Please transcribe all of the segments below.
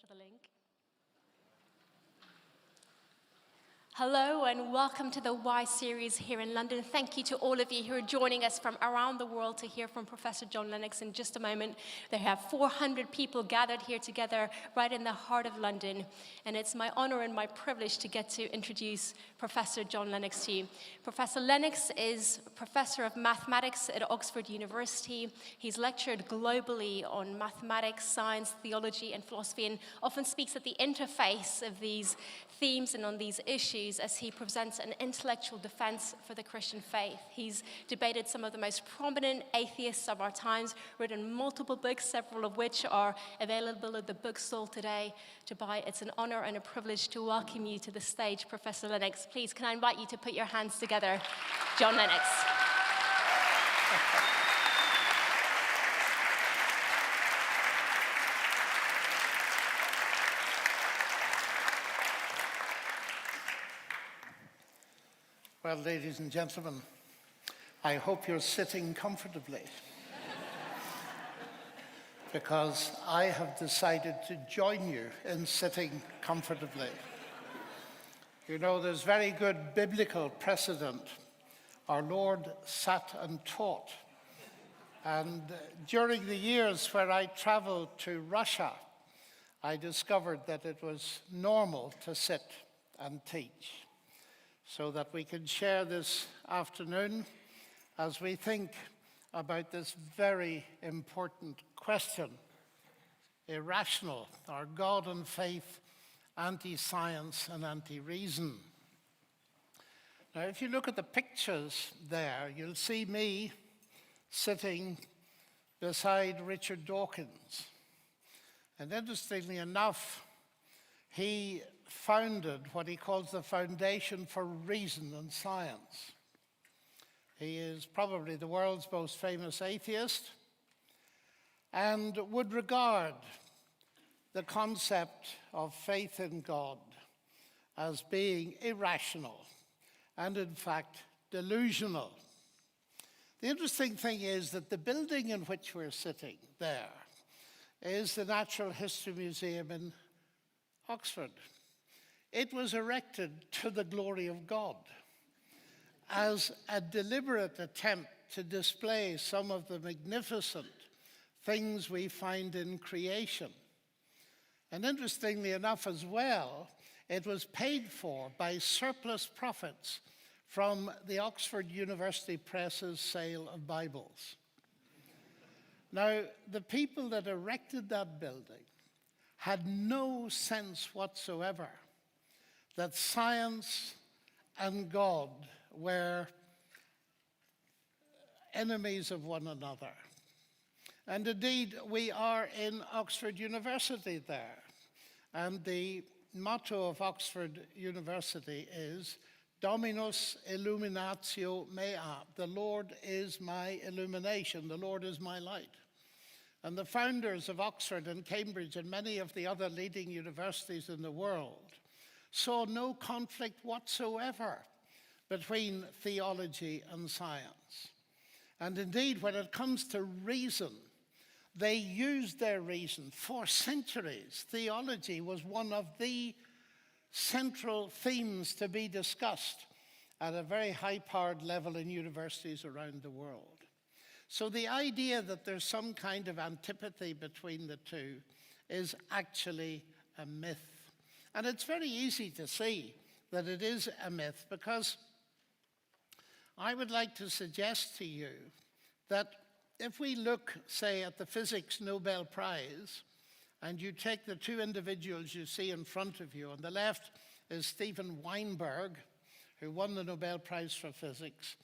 for the link. Hello and welcome to the Why series here in London. Thank you to all of you who are joining us from around the world to hear from Professor John Lennox in just a moment. They have 400 people gathered here together right in the heart of London. And it's my honor and my privilege to get to introduce Professor John Lennox to you. Professor Lennox is Professor of Mathematics at Oxford University. He's lectured globally on mathematics, science, theology, and philosophy, and often speaks at the interface of these themes and on these issues as he presents an intellectual defense for the Christian faith. He's debated some of the most prominent atheists of our times, written multiple books, several of which are available at the bookstall today to buy. It's an honor and a privilege to welcome you to the stage, Professor Lennox. Please, can I invite you to put your hands together, John Lennox. Well, ladies and gentlemen, I hope you're sitting comfortably because I have decided to join you in sitting comfortably. You know, there's very good biblical precedent. Our Lord sat and taught. And during the years where I traveled to Russia, I discovered that it was normal to sit and teach. So that we can share this afternoon as we think about this very important question. Irrational, are God and faith anti-science and anti-reason? Now, if you look at the pictures there, you'll see me sitting beside Richard Dawkins. And interestingly enough, he founded what he calls the Foundation for Reason and Science. He is probably the world's most famous atheist and would regard the concept of faith in God as being irrational and, in fact, delusional. The interesting thing is that the building in which we're sitting there is the Natural History Museum in Oxford. It was erected to the glory of God as a deliberate attempt to display some of the magnificent things we find in creation. And interestingly enough as well, it was paid for by surplus profits from the Oxford University Press's sale of Bibles. Now, the people that erected that building had no sense whatsoever that science and God were enemies of one another. And indeed, we are in Oxford University there. And the motto of Oxford University is Dominus illuminatio mea. The Lord is my illumination. The Lord is my light. And the founders of Oxford and Cambridge and many of the other leading universities in the world saw no conflict whatsoever between theology and science. And indeed, when it comes to reason, they used their reason for centuries. Theology was one of the central themes to be discussed at a very high-powered level in universities around the world. So the idea that there's some kind of antipathy between the two is actually a myth. And it's very easy to see that it is a myth because I would like to suggest to you that if we look, say, at the Physics Nobel Prize, and you take the two individuals you see in front of you, on the left is Steven Weinberg, who won the Nobel Prize for Physics,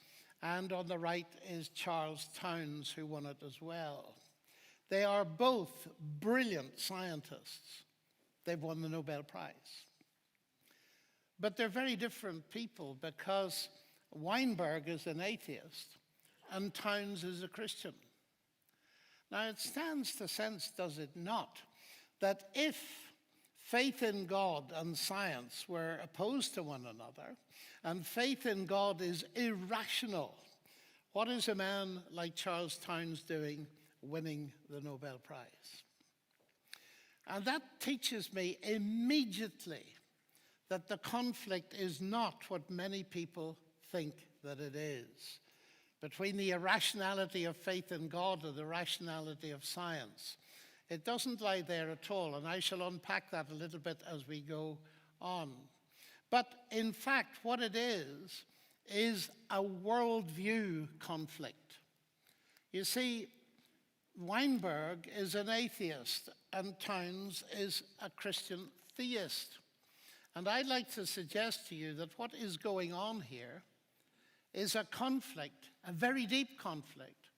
and on the right is Charles Townes, who won it as well. They are both brilliant scientists. They've won the Nobel Prize. But they're very different people because Weinberg is an atheist and Townes is a Christian. Now it stands to sense, does it not, that if faith in God and science were opposed to one another, and faith in God is irrational, what is a man like Charles Townes doing winning the Nobel Prize? And that teaches me immediately that the conflict is not what many people think that it is, between the irrationality of faith in God and the rationality of science. It doesn't lie there at all, and I shall unpack that a little bit as we go on. But in fact, what it is a worldview conflict. You see, Weinberg is an atheist, and Townes is a Christian theist. And I'd like to suggest to you that what is going on here is a conflict, a very deep conflict,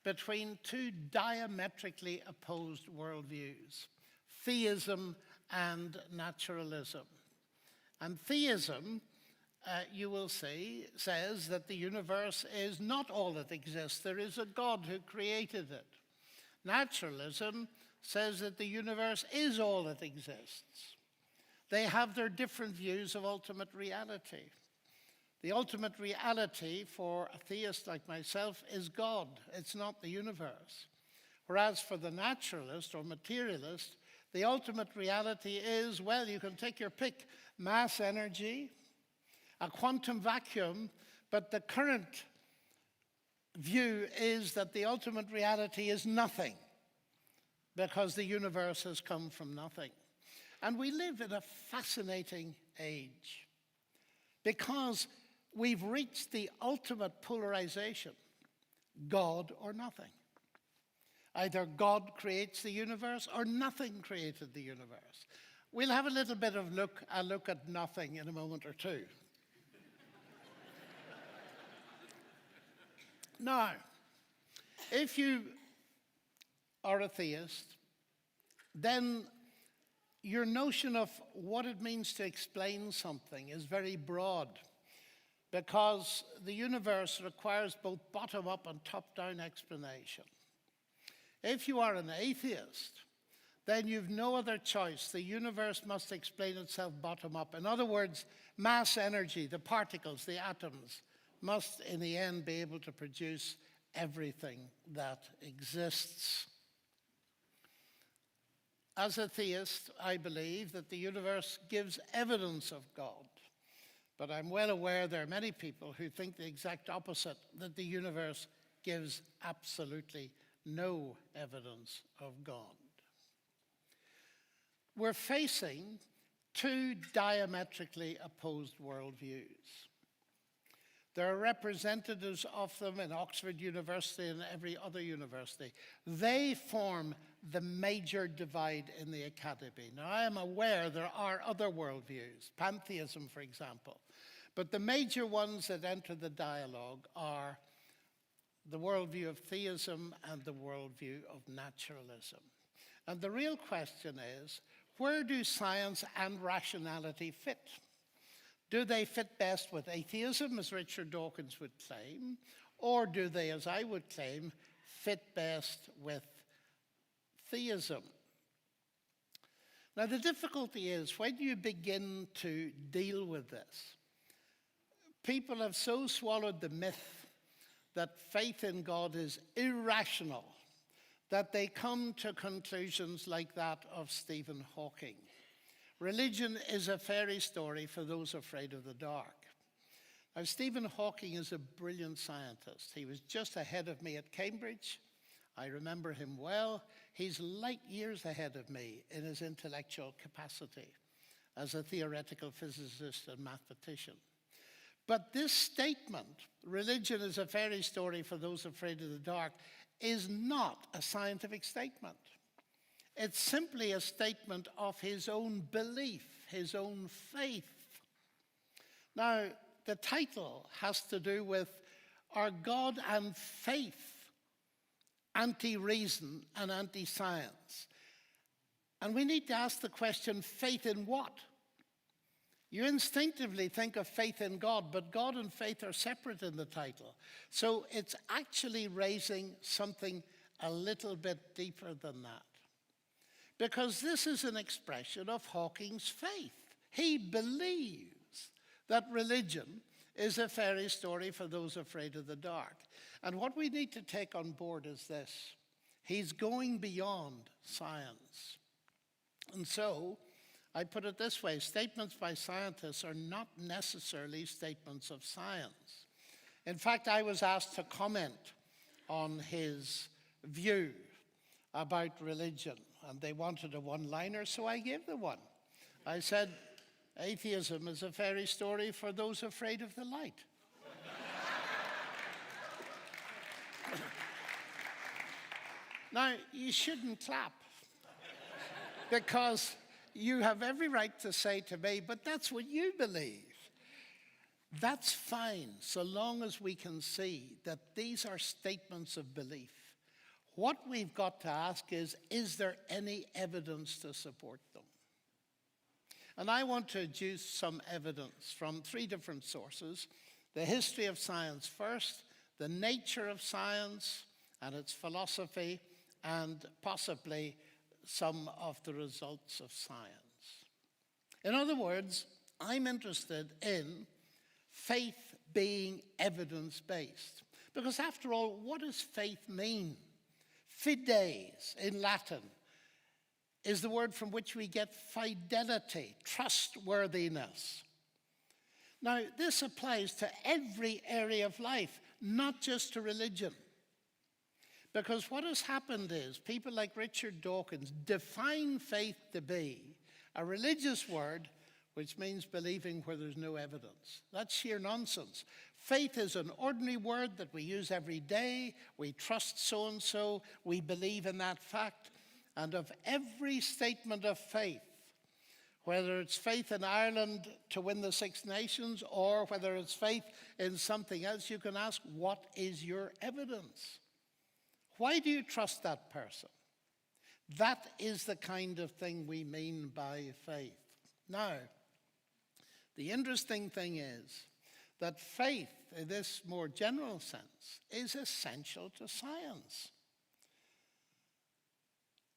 between two diametrically opposed worldviews, theism and naturalism. And theism, you will see, says that the universe is not all that exists. There is a God who created it. Naturalism says that the universe is all that exists. They have their different views of ultimate reality. The ultimate reality for a theist like myself is God. It's not the universe. Whereas for the naturalist or materialist, the ultimate reality is, well, you can take your pick, mass energy, a quantum vacuum, but the current view is that the ultimate reality is nothing, because the universe has come from nothing. And we live in a fascinating age, because we've reached the ultimate polarization, God or nothing. Either God creates the universe or nothing created the universe. We'll have a little bit of a look at nothing in a moment or two. Now, if you are a theist, then your notion of what it means to explain something is very broad, because the universe requires both bottom-up and top-down explanation. If you are an atheist, then you've no other choice. The universe must explain itself bottom-up. In other words, mass energy, the particles, the atoms, must in the end be able to produce everything that exists. As a theist, I believe that the universe gives evidence of God. But I'm well aware there are many people who think the exact opposite, that the universe gives absolutely no evidence of God. We're facing two diametrically opposed worldviews. There are representatives of them in Oxford University and every other university. They form the major divide in the academy. Now, I am aware there are other worldviews, pantheism, for example. But the major ones that enter the dialogue are the worldview of theism and the worldview of naturalism. And the real question is, where do science and rationality fit? Do they fit best with atheism, as Richard Dawkins would claim, or do they, as I would claim, fit best with theism? Now, the difficulty is when you begin to deal with this, people have so swallowed the myth that faith in God is irrational that they come to conclusions like that of Stephen Hawking. Religion is a fairy story for those afraid of the dark. Now, Stephen Hawking is a brilliant scientist. He was just ahead of me at Cambridge. I remember him well. He's light years ahead of me in his intellectual capacity as a theoretical physicist and mathematician. But this statement, religion is a fairy story for those afraid of the dark, is not a scientific statement. It's simply a statement of his own belief, his own faith. Now, the title has to do with, are God and faith anti-reason and anti-science? And we need to ask the question, faith in what? You instinctively think of faith in God, but God and faith are separate in the title. So it's actually raising something a little bit deeper than that. Because this is an expression of Hawking's faith. He believes that religion is a fairy story for those afraid of the dark. And what we need to take on board is this. He's going beyond science. And so, I put it this way, statements by scientists are not necessarily statements of science. In fact, I was asked to comment on his view about religion, and they wanted a one-liner, so I gave the one. I said, atheism is a fairy story for those afraid of the light. Now, you shouldn't clap, because you have every right to say to me, but that's what you believe. That's fine, so long as we can see that these are statements of belief. What we've got to ask is there any evidence to support them? And I want to adduce some evidence from 3 different sources. The history of science first, the nature of science and its philosophy, and possibly some of the results of science. In other words, I'm interested in faith being evidence-based. Because after all, what does faith mean? Fides in Latin is the word from which we get fidelity, trustworthiness. Now, this applies to every area of life, not just to religion. Because what has happened is people like Richard Dawkins define faith to be a religious word which means believing where there's no evidence. That's sheer nonsense. Faith is an ordinary word that we use every day. We trust so-and-so. We believe in that fact. And of every statement of faith, whether it's faith in Ireland to win the Six Nations or whether it's faith in something else, you can ask, what is your evidence? Why do you trust that person? That is the kind of thing we mean by faith. Now, the interesting thing is that faith, in this more general sense, is essential to science.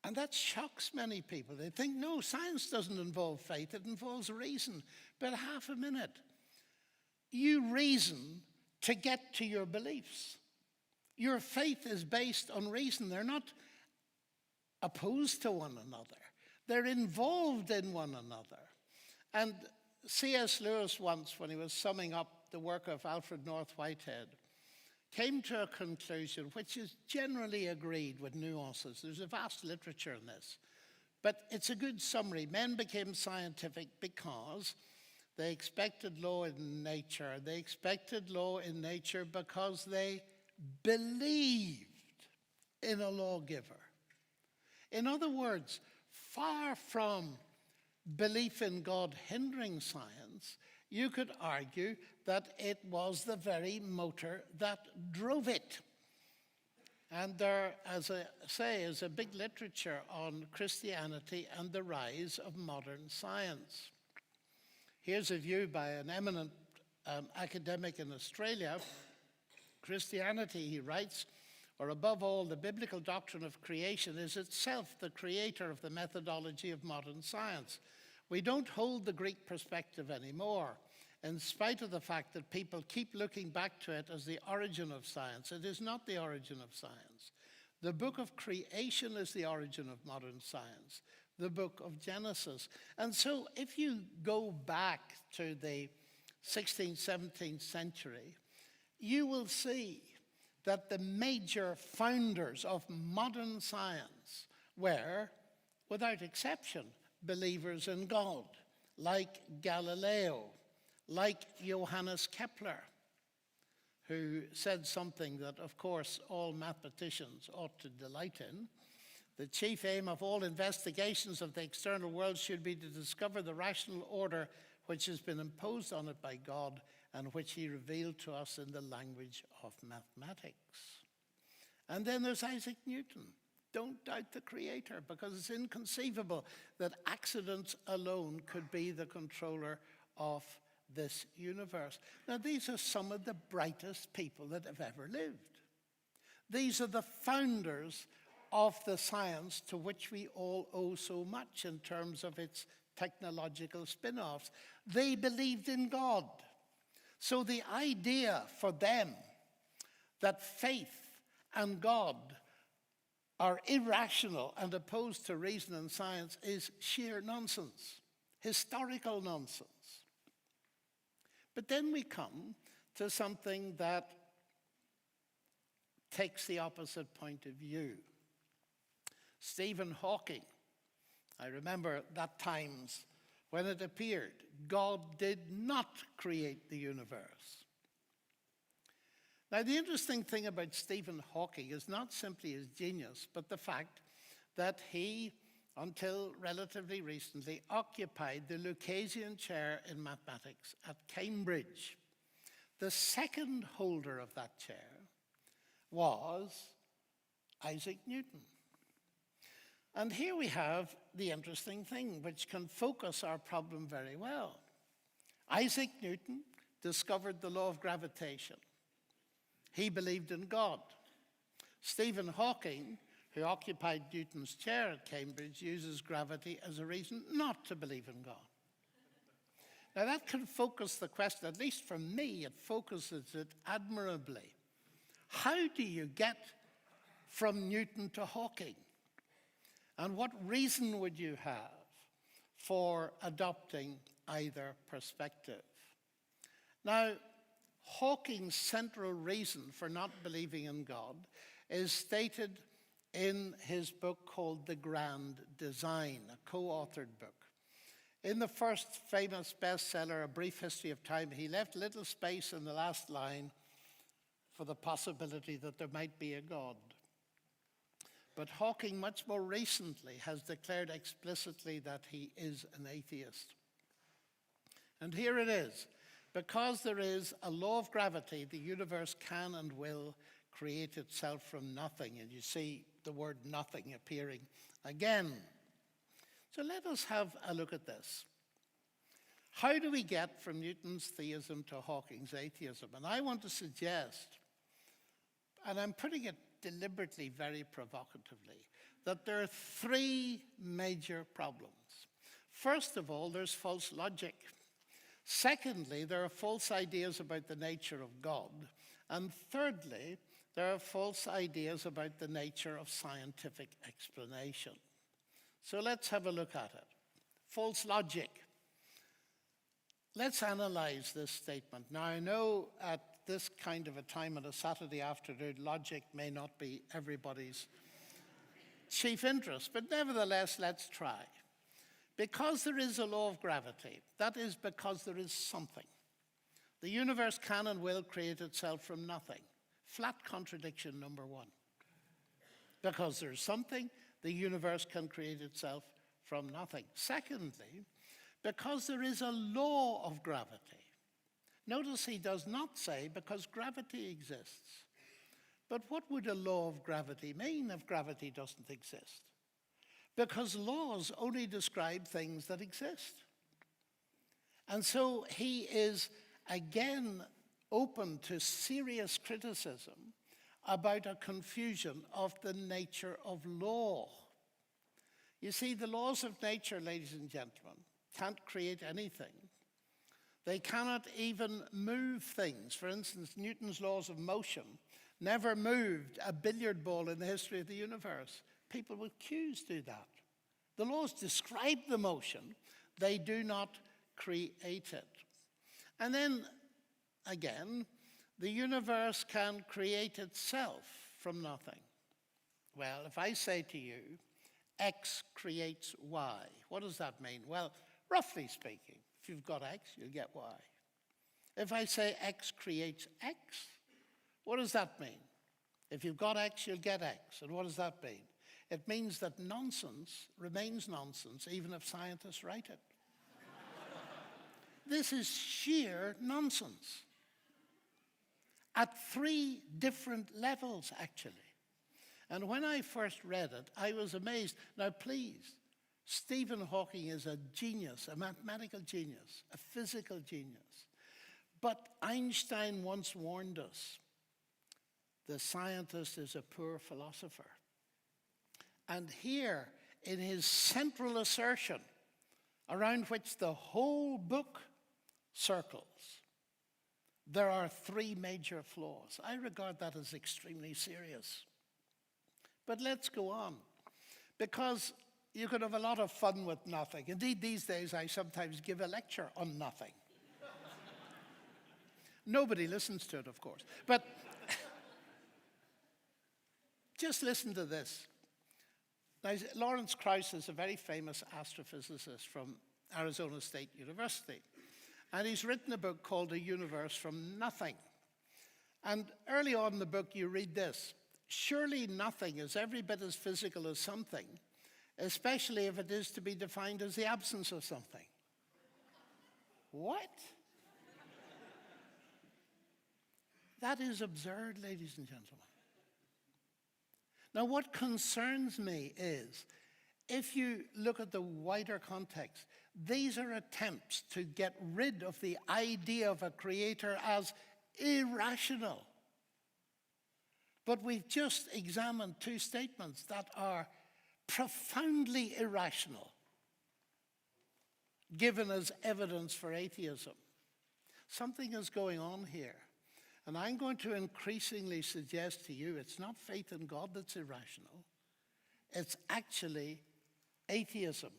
And that shocks many people. They think, no, science doesn't involve faith, it involves reason. But half a minute. You reason to get to your beliefs. Your faith is based on reason. They're not opposed to one another. They're involved in one another. And C.S. Lewis once, when he was summing up the work of Alfred North Whitehead, came to a conclusion which is generally agreed with nuances. There's a vast literature in this. But it's a good summary. Men became scientific because they expected law in nature. They expected law in nature because they believed in a lawgiver. In other words, far from belief in God hindering science, you could argue that it was the very motor that drove it. And there, as I say, is a big literature on Christianity and the rise of modern science. Here's a view by an eminent academic in Australia. Christianity, he writes, or above all, the biblical doctrine of creation is itself the creator of the methodology of modern science. We don't hold the Greek perspective anymore, in spite of the fact that people keep looking back to it as the origin of science. It is not the origin of science. The book of creation is the origin of modern science, the book of Genesis. And so if you go back to the 16th, 17th century, you will see that the major founders of modern science were, without exception, believers in God, like Galileo, like Johannes Kepler, who said something that, of course, all mathematicians ought to delight in. The chief aim of all investigations of the external world should be to discover the rational order which has been imposed on it by God and which he revealed to us in the language of mathematics. And then there's Isaac Newton. Don't doubt the creator, because it's inconceivable that accidents alone could be the controller of this universe. Now, these are some of the brightest people that have ever lived. These are the founders of the science to which we all owe so much in terms of its technological spin-offs. They believed in God. So the idea for them that faith and God are irrational and opposed to reason and science is sheer nonsense, historical nonsense. But then we come to something that takes the opposite point of view. Stephen Hawking, I remember that times when it appeared God did not create the universe. Now, the interesting thing about Stephen Hawking is not simply his genius, but the fact that he, until relatively recently, occupied the Lucasian chair in mathematics at Cambridge. The second holder of that chair was Isaac Newton. And here we have the interesting thing, which can focus our problem very well. Isaac Newton discovered the law of gravitation. He believed in God. Stephen Hawking, who occupied Newton's chair at Cambridge, uses gravity as a reason not to believe in God. Now that can focus the question, at least for me, it focuses it admirably. How do you get from Newton to Hawking? And what reason would you have for adopting either perspective? Now, Hawking's central reason for not believing in God is stated in his book called The Grand Design, a co-authored book. In the first famous bestseller, A Brief History of Time, he left little space in the last line for the possibility that there might be a God. But Hawking, much more recently, has declared explicitly that he is an atheist. And here it is. Because there is a law of gravity, the universe can and will create itself from nothing. And you see the word nothing appearing again. So let us have a look at this. How do we get from Newton's theism to Hawking's atheism? And I want to suggest, and I'm putting it deliberately very provocatively, that there are three major problems. First of all, there's false logic. Secondly, there are false ideas about the nature of God. And thirdly, there are false ideas about the nature of scientific explanation. So let's have a look at it. False logic. Let's analyze this statement. Now, I know at this kind of a time on a Saturday afternoon, logic may not be everybody's chief interest, but nevertheless, let's try. Because there is a law of gravity, that is because there is something. The universe can and will create itself from nothing. Flat contradiction number one. Because there's something, the universe can create itself from nothing. Secondly, because there is a law of gravity. Notice he does not say because gravity exists. But what would a law of gravity mean if gravity doesn't exist? Because laws only describe things that exist. And so he is again open to serious criticism about a confusion of the nature of law. You see, the laws of nature, ladies and gentlemen, can't create anything. They cannot even move things. For instance, Newton's laws of motion never moved a billiard ball in the history of the universe. People with cues do that. The laws describe the motion. They do not create it. And then, again, the universe can create itself from nothing. Well, if I say to you, X creates Y, what does that mean? Well, roughly speaking, if you've got X, you'll get Y. If I say X creates X, what does that mean? If you've got X, you'll get X. And what does that mean? It means that nonsense remains nonsense even if scientists write it. This is sheer nonsense. At three different levels, actually. And when I first read it, I was amazed. Now, please, Stephen Hawking is a genius, a mathematical genius, a physical genius. But Einstein once warned us, the scientist is a poor philosopher. And here, in his central assertion, around which the whole book circles, there are three major flaws. I regard that as extremely serious. But let's go on, because you could have a lot of fun with nothing. Indeed, these days I sometimes give a lecture on nothing. Nobody listens to it, of course. But just listen to this. Now, Lawrence Krauss is a very famous astrophysicist from Arizona State University. And he's written a book called A Universe from Nothing. And early on in the book, you read this: surely nothing is every bit as physical as something, especially if it is to be defined as the absence of something. What? That is absurd, ladies and gentlemen. Now, what concerns me is, if you look at the wider context, these are attempts to get rid of the idea of a creator as irrational. But we've just examined two statements that are profoundly irrational, given as evidence for atheism. Something is going on here. And I'm going to increasingly suggest to you it's not faith in God that's irrational. It's actually atheism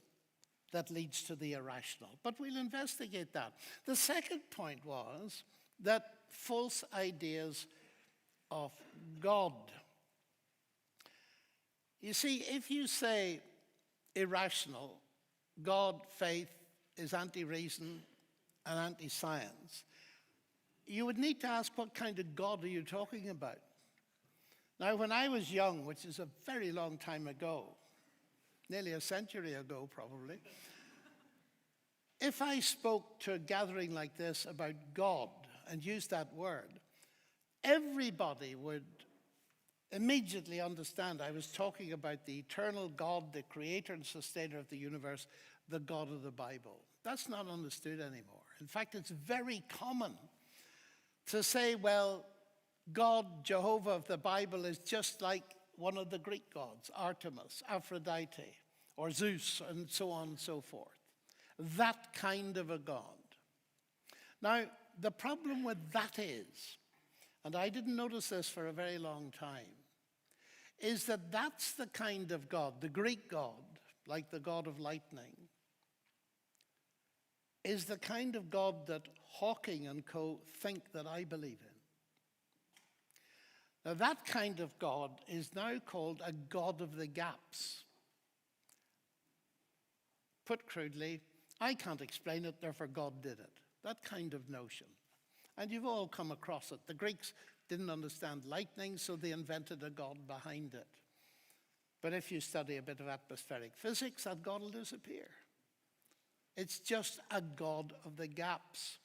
that leads to the irrational. But we'll investigate that. The second point was that false ideas of God. You see, if you say irrational, God, faith is anti-reason and anti-science, you would need to ask, what kind of God are you talking about? Now, when I was young, which is a very long time ago, nearly a century ago probably, if I spoke to a gathering like this about God and used that word, everybody would immediately understand I was talking about the eternal God, the creator and sustainer of the universe, the God of the Bible. That's not understood anymore. In fact, it's very common to say, well, God, Jehovah of the Bible, is just like one of the Greek gods, Artemis, Aphrodite, or Zeus, and so on and so forth. That kind of a God. Now, the problem with that is, and I didn't notice this for a very long time, is that that's the kind of God, the Greek God, like the God of lightning, is the kind of God that Hawking and co. think that I believe in. Now, that kind of God is now called a God of the gaps. Put crudely, I can't explain it, therefore God did it. That kind of notion. And you've all come across it. The Greeks didn't understand lightning, so they invented a God behind it. But if you study a bit of atmospheric physics, that God will disappear. It's just a God of the gaps.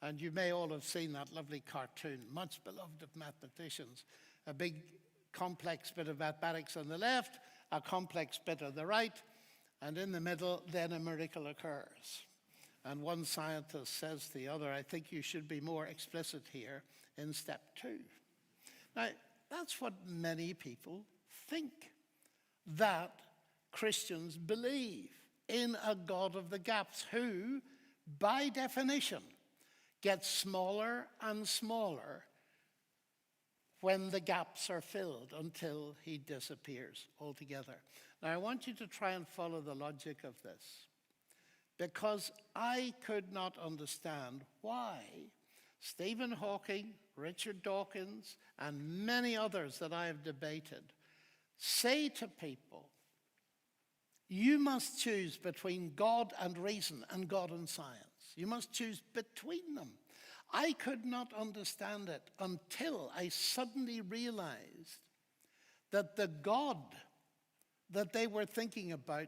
And you may all have seen that lovely cartoon, much beloved of mathematicians. A big complex bit of mathematics on the left, a complex bit on the right, and in the middle, then a miracle occurs. And one scientist says to the other, I think you should be more explicit here in step 2. Now, that's what many people think, that Christians believe in a God of the gaps who, by definition, gets smaller and smaller when the gaps are filled until he disappears altogether. Now, I want you to try and follow the logic of this, because I could not understand why Stephen Hawking, Richard Dawkins, and many others that I have debated say to people, you must choose between God and reason and God and science. You must choose between them. I could not understand it until I suddenly realized that the God that they were thinking about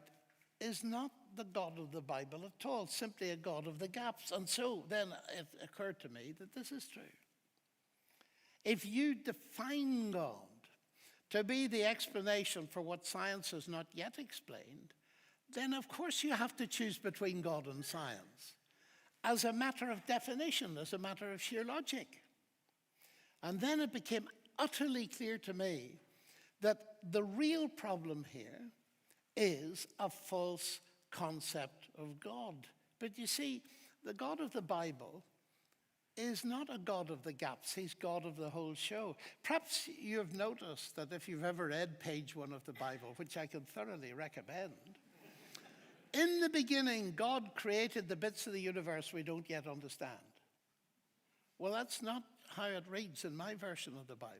is not the God of the Bible at all, simply a God of the gaps. And so then it occurred to me that this is true. If you define God to be the explanation for what science has not yet explained, then of course you have to choose between God and science as a matter of definition, as a matter of sheer logic. And then it became utterly clear to me that the real problem here is a false concept of God. But you see, the God of the Bible is not a God of the gaps. He's God of the whole show. Perhaps you've noticed that if you've ever read page 1 of the Bible, which I can thoroughly recommend, in the beginning, God created the bits of the universe we don't yet understand. Well, that's not how it reads in my version of the Bible.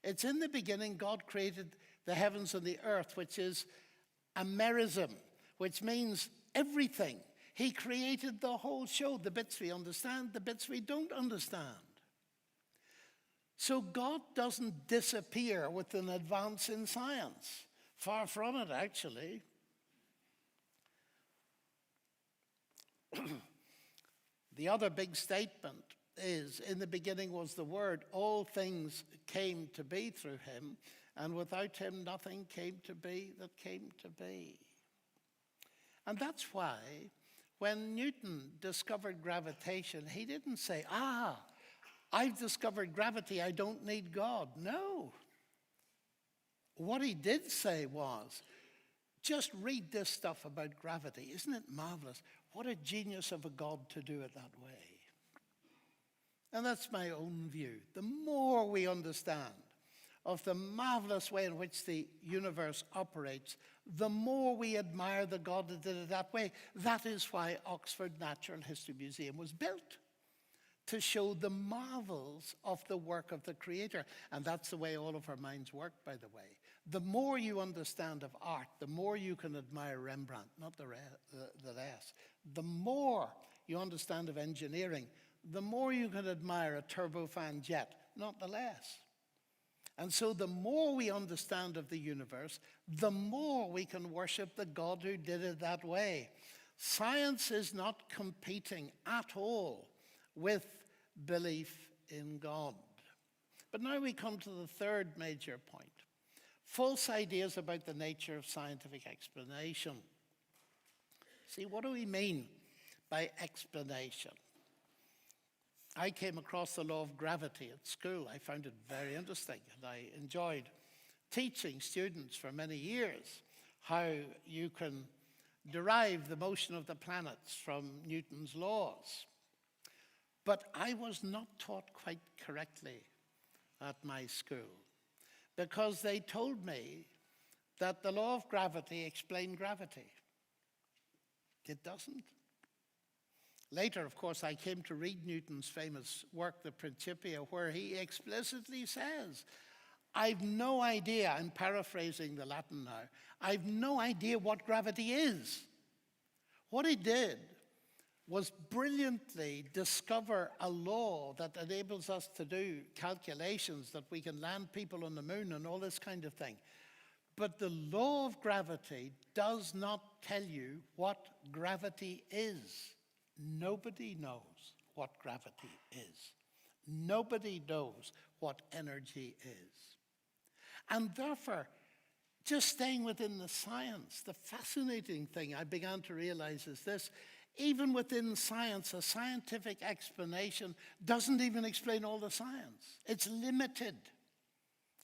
It's in the beginning, God created the heavens and the earth, which is a merism, which means everything. He created the whole show, the bits we understand, the bits we don't understand. So God doesn't disappear with an advance in science. Far from it, actually. The other big statement is, in the beginning was the Word. All things came to be through him, and without him nothing came to be that came to be. And that's why when Newton discovered gravitation, he didn't say, I've discovered gravity, I don't need God. No. What he did say was, just read this stuff about gravity. Isn't it marvelous? What a genius of a God to do it that way. And that's my own view. The more we understand of the marvelous way in which the universe operates, the more we admire the God that did it that way. That is why Oxford Natural History Museum was built, to show the marvels of the work of the Creator. And that's the way all of our minds work, by the way. The more you understand of art, the more you can admire Rembrandt, not the less. The more you understand of engineering, the more you can admire a turbofan jet, not the less. And so the more we understand of the universe, the more we can worship the God who did it that way. Science is not competing at all with belief in God. But now we come to the third major point. False ideas about the nature of scientific explanation. See, what do we mean by explanation? I came across the law of gravity at school. I found it very interesting, and I enjoyed teaching students for many years how you can derive the motion of the planets from Newton's laws. But I was not taught quite correctly at my school, because they told me that the law of gravity explained gravity. It doesn't. Later, of course, I came to read Newton's famous work, the Principia, where he explicitly says, I've no idea, I'm paraphrasing the Latin now, I've no idea what gravity is. What he did was brilliantly discover a law that enables us to do calculations that we can land people on the moon and all this kind of thing. But the law of gravity does not tell you what gravity is. Nobody knows what gravity is. Nobody knows what energy is. And therefore, just staying within the science, the fascinating thing I began to realize is this: even within science, a scientific explanation doesn't even explain all the science. It's limited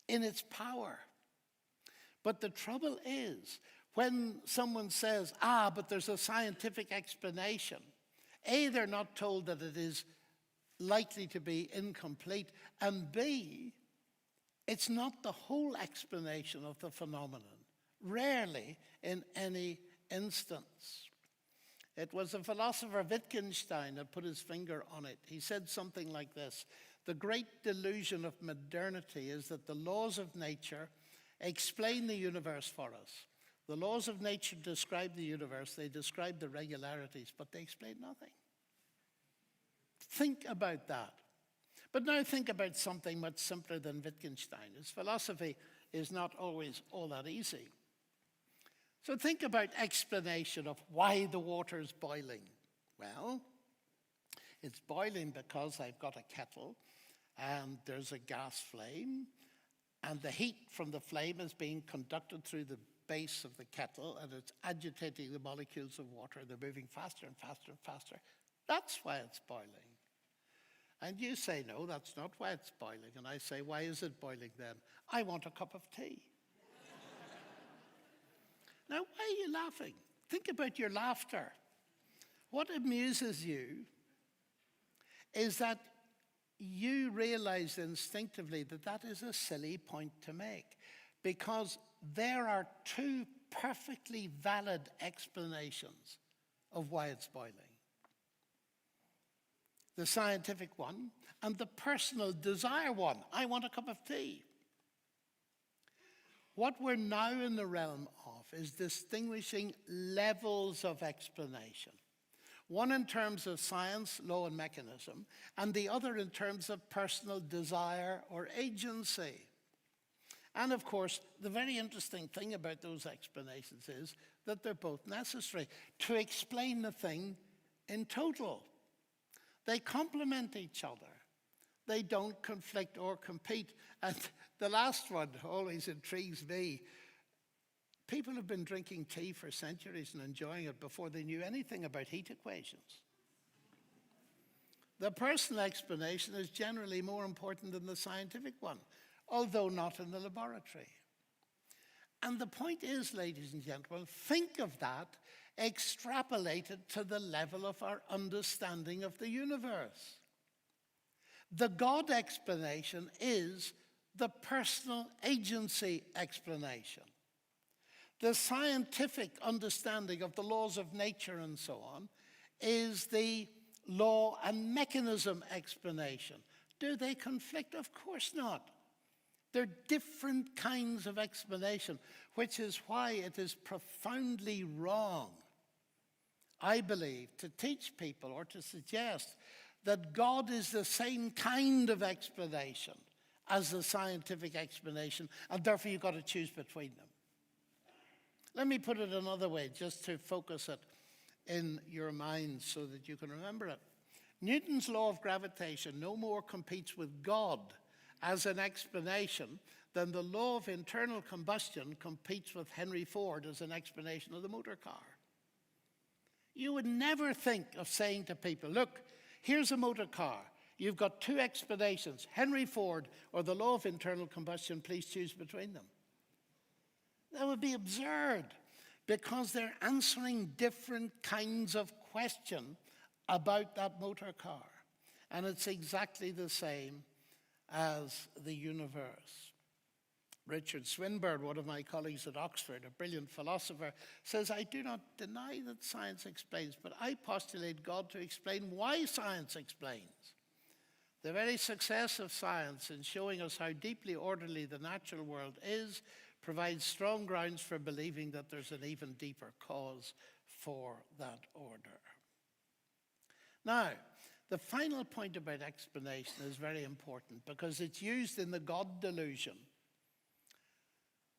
in its power. But the trouble is, when someone says, but there's a scientific explanation, A, they're not told that it is likely to be incomplete, and B, it's not the whole explanation of the phenomenon, rarely in any instance. It was the philosopher Wittgenstein that put his finger on it. He said something like this: the great delusion of modernity is that the laws of nature explain the universe for us. The laws of nature describe the universe, they describe the regularities, but they explain nothing. Think about that. But now think about something much simpler than Wittgenstein. His philosophy is not always all that easy. So think about explanation of why the water is boiling. Well, it's boiling because I've got a kettle and there's a gas flame, and the heat from the flame is being conducted through the base of the kettle, and it's agitating the molecules of water. They're moving faster and faster and faster. That's why it's boiling. And you say, no, that's not why it's boiling. And I say, why is it boiling then? I want a cup of tea. Now, why are you laughing? Think about your laughter. What amuses you is that you realize instinctively that that is a silly point to make, because there are two perfectly valid explanations of why it's boiling. The scientific one and the personal desire one. I want a cup of tea. What we're now in the realm of is distinguishing levels of explanation. One in terms of science, law, and mechanism, and the other in terms of personal desire or agency. And of course, the very interesting thing about those explanations is that they're both necessary to explain the thing in total. They complement each other. They don't conflict or compete. And the last one always intrigues me. People have been drinking tea for centuries and enjoying it before they knew anything about heat equations. The personal explanation is generally more important than the scientific one, although not in the laboratory. And the point is, ladies and gentlemen, think of that extrapolated to the level of our understanding of the universe. The God explanation is the personal agency explanation. The scientific understanding of the laws of nature and so on is the law and mechanism explanation. Do they conflict? Of course not. They're different kinds of explanation, which is why it is profoundly wrong, I believe, to teach people or to suggest that God is the same kind of explanation as the scientific explanation, and therefore you've got to choose between them. Let me put it another way, just to focus it in your mind so that you can remember it. Newton's law of gravitation no more competes with God as an explanation than the law of internal combustion competes with Henry Ford as an explanation of the motor car. You would never think of saying to people, look, here's a motor car. You've got two explanations, Henry Ford or the law of internal combustion. Please choose between them. That would be absurd, because they're answering different kinds of question about that motor car. And it's exactly the same as the universe. Richard Swinburne, one of my colleagues at Oxford, a brilliant philosopher, says, I do not deny that science explains, but I postulate God to explain why science explains. The very success of science in showing us how deeply orderly the natural world is provides strong grounds for believing that there's an even deeper cause for that order. Now, the final point about explanation is very important because it's used in the God delusion.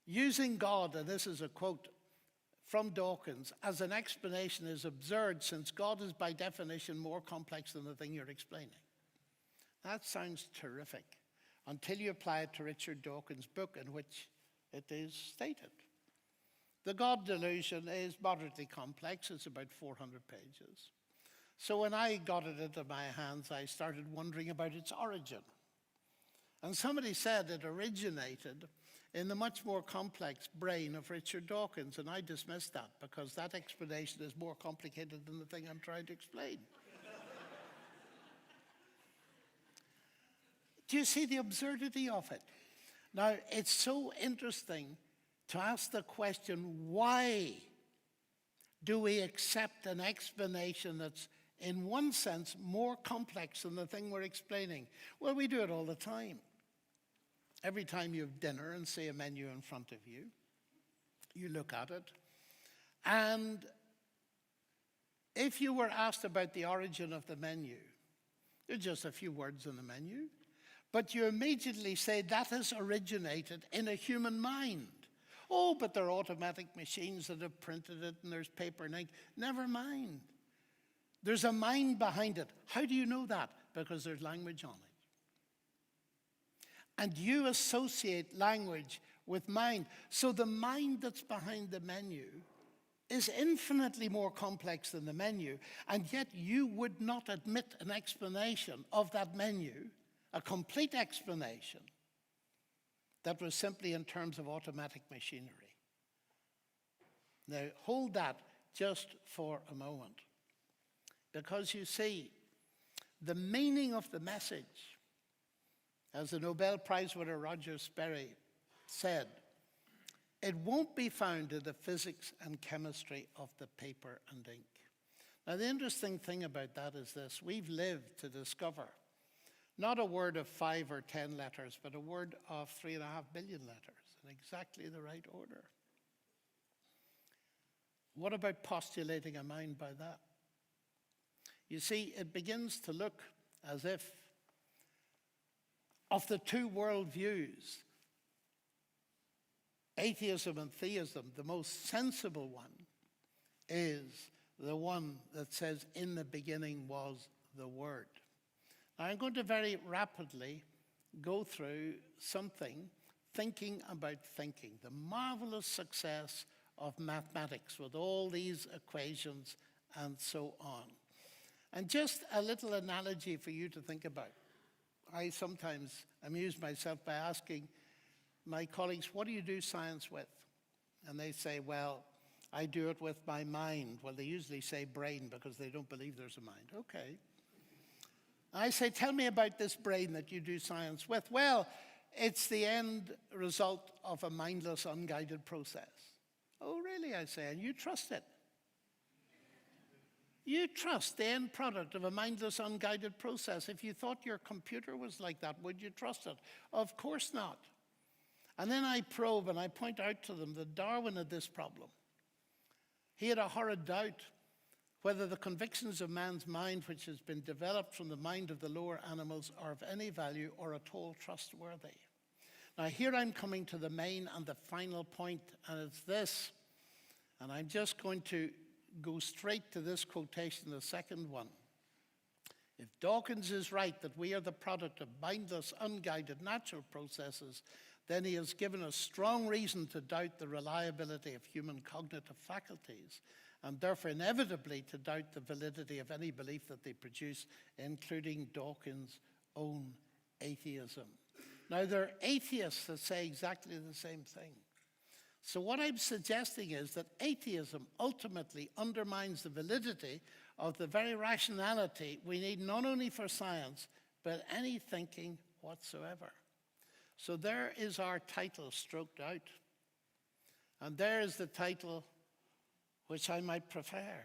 Using God, and this is a quote from Dawkins, as an explanation is absurd since God is by definition more complex than the thing you're explaining. That sounds terrific until you apply it to Richard Dawkins' book in which it is stated. The God delusion is moderately complex. It's about 400 pages. So when I got it into my hands, I started wondering about its origin. And somebody said it originated in the much more complex brain of Richard Dawkins, and I dismissed that because that explanation is more complicated than the thing I'm trying to explain. Do you see the absurdity of it? Now, it's so interesting to ask the question, why do we accept an explanation that's, in one sense, more complex than the thing we're explaining? Well, we do it all the time. Every time you have dinner and see a menu in front of you, you look at it, and if you were asked about the origin of the menu, there's just a few words in the menu, but you immediately say that has originated in a human mind. Oh, but there are automatic machines that have printed it and there's paper and ink. Never mind. There's a mind behind it. How do you know that? Because there's language on it. And you associate language with mind. So the mind that's behind the menu is infinitely more complex than the menu, and yet you would not admit an explanation of that menu, a complete explanation, that was simply in terms of automatic machinery. Now, hold that just for a moment. Because you see, the meaning of the message, as the Nobel Prize winner Roger Sperry said, it won't be found in the physics and chemistry of the paper and ink. Now, the interesting thing about that is this: we've lived to discover not a word of 5 or 10 letters, but a word of 3.5 billion letters in exactly the right order. What about postulating a mind by that? You see, it begins to look as if, of the two worldviews, atheism and theism, the most sensible one is the one that says, in the beginning was the Word. Now, I'm going to very rapidly go through something, thinking about thinking, the marvelous success of mathematics with all these equations and so on. And just a little analogy for you to think about. I sometimes amuse myself by asking my colleagues, what do you do science with? And they say, well, I do it with my mind. Well, they usually say brain because they don't believe there's a mind. Okay. I say, tell me about this brain that you do science with. Well, it's the end result of a mindless, unguided process. Oh, really, I say, and you trust it? You trust the end product of a mindless, unguided process. If you thought your computer was like that, would you trust it? Of course not. And then I probe and I point out to them that Darwin had this problem. He had a horrid doubt whether the convictions of man's mind, which has been developed from the mind of the lower animals, are of any value or at all trustworthy. Now, here I'm coming to the main and the final point, and it's this. And I'm just going to go straight to this quotation, the second one. If Dawkins is right that we are the product of mindless, unguided natural processes, then he has given us strong reason to doubt the reliability of human cognitive faculties, and therefore inevitably to doubt the validity of any belief that they produce, including Dawkins' own atheism. Now, there are atheists that say exactly the same thing. So what I'm suggesting is that atheism ultimately undermines the validity of the very rationality we need not only for science, but any thinking whatsoever. So there is our title stroked out. And there is the title which I might prefer.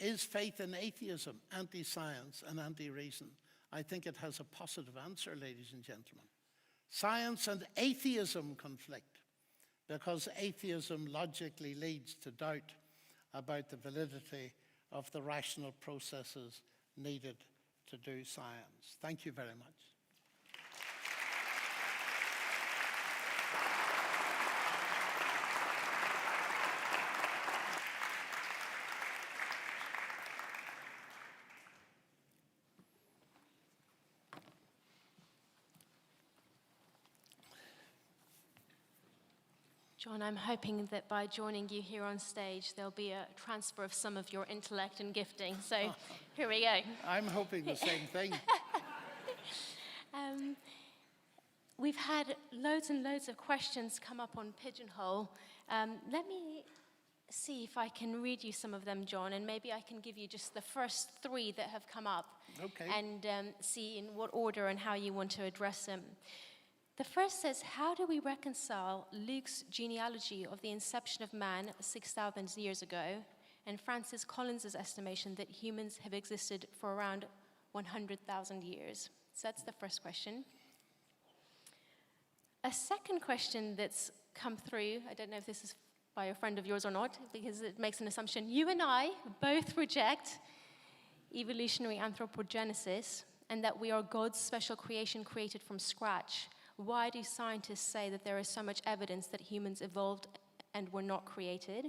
Is faith in atheism anti-science and anti-reason? I think it has a positive answer, ladies and gentlemen. Science and atheism conflict because atheism logically leads to doubt about the validity of the rational processes needed to do science. Thank you very much. John, I'm hoping that by joining you here on stage, there'll be a transfer of some of your intellect and gifting. So here we go. I'm hoping the same thing. We've had loads and loads of questions come up on Pigeonhole. Let me see if I can read you some of them, John, and maybe I can give you just the first 3 that have come up. Okay. And see in what order and how you want to address them. The first says, how do we reconcile Luke's genealogy of the inception of man 6,000 years ago and Francis Collins's estimation that humans have existed for around 100,000 years? So that's the first question. A second question that's come through, I don't know if this is by a friend of yours or not, because it makes an assumption. You and I both reject evolutionary anthropogenesis and that we are God's special creation created from scratch. Why do scientists say that there is so much evidence that humans evolved and were not created?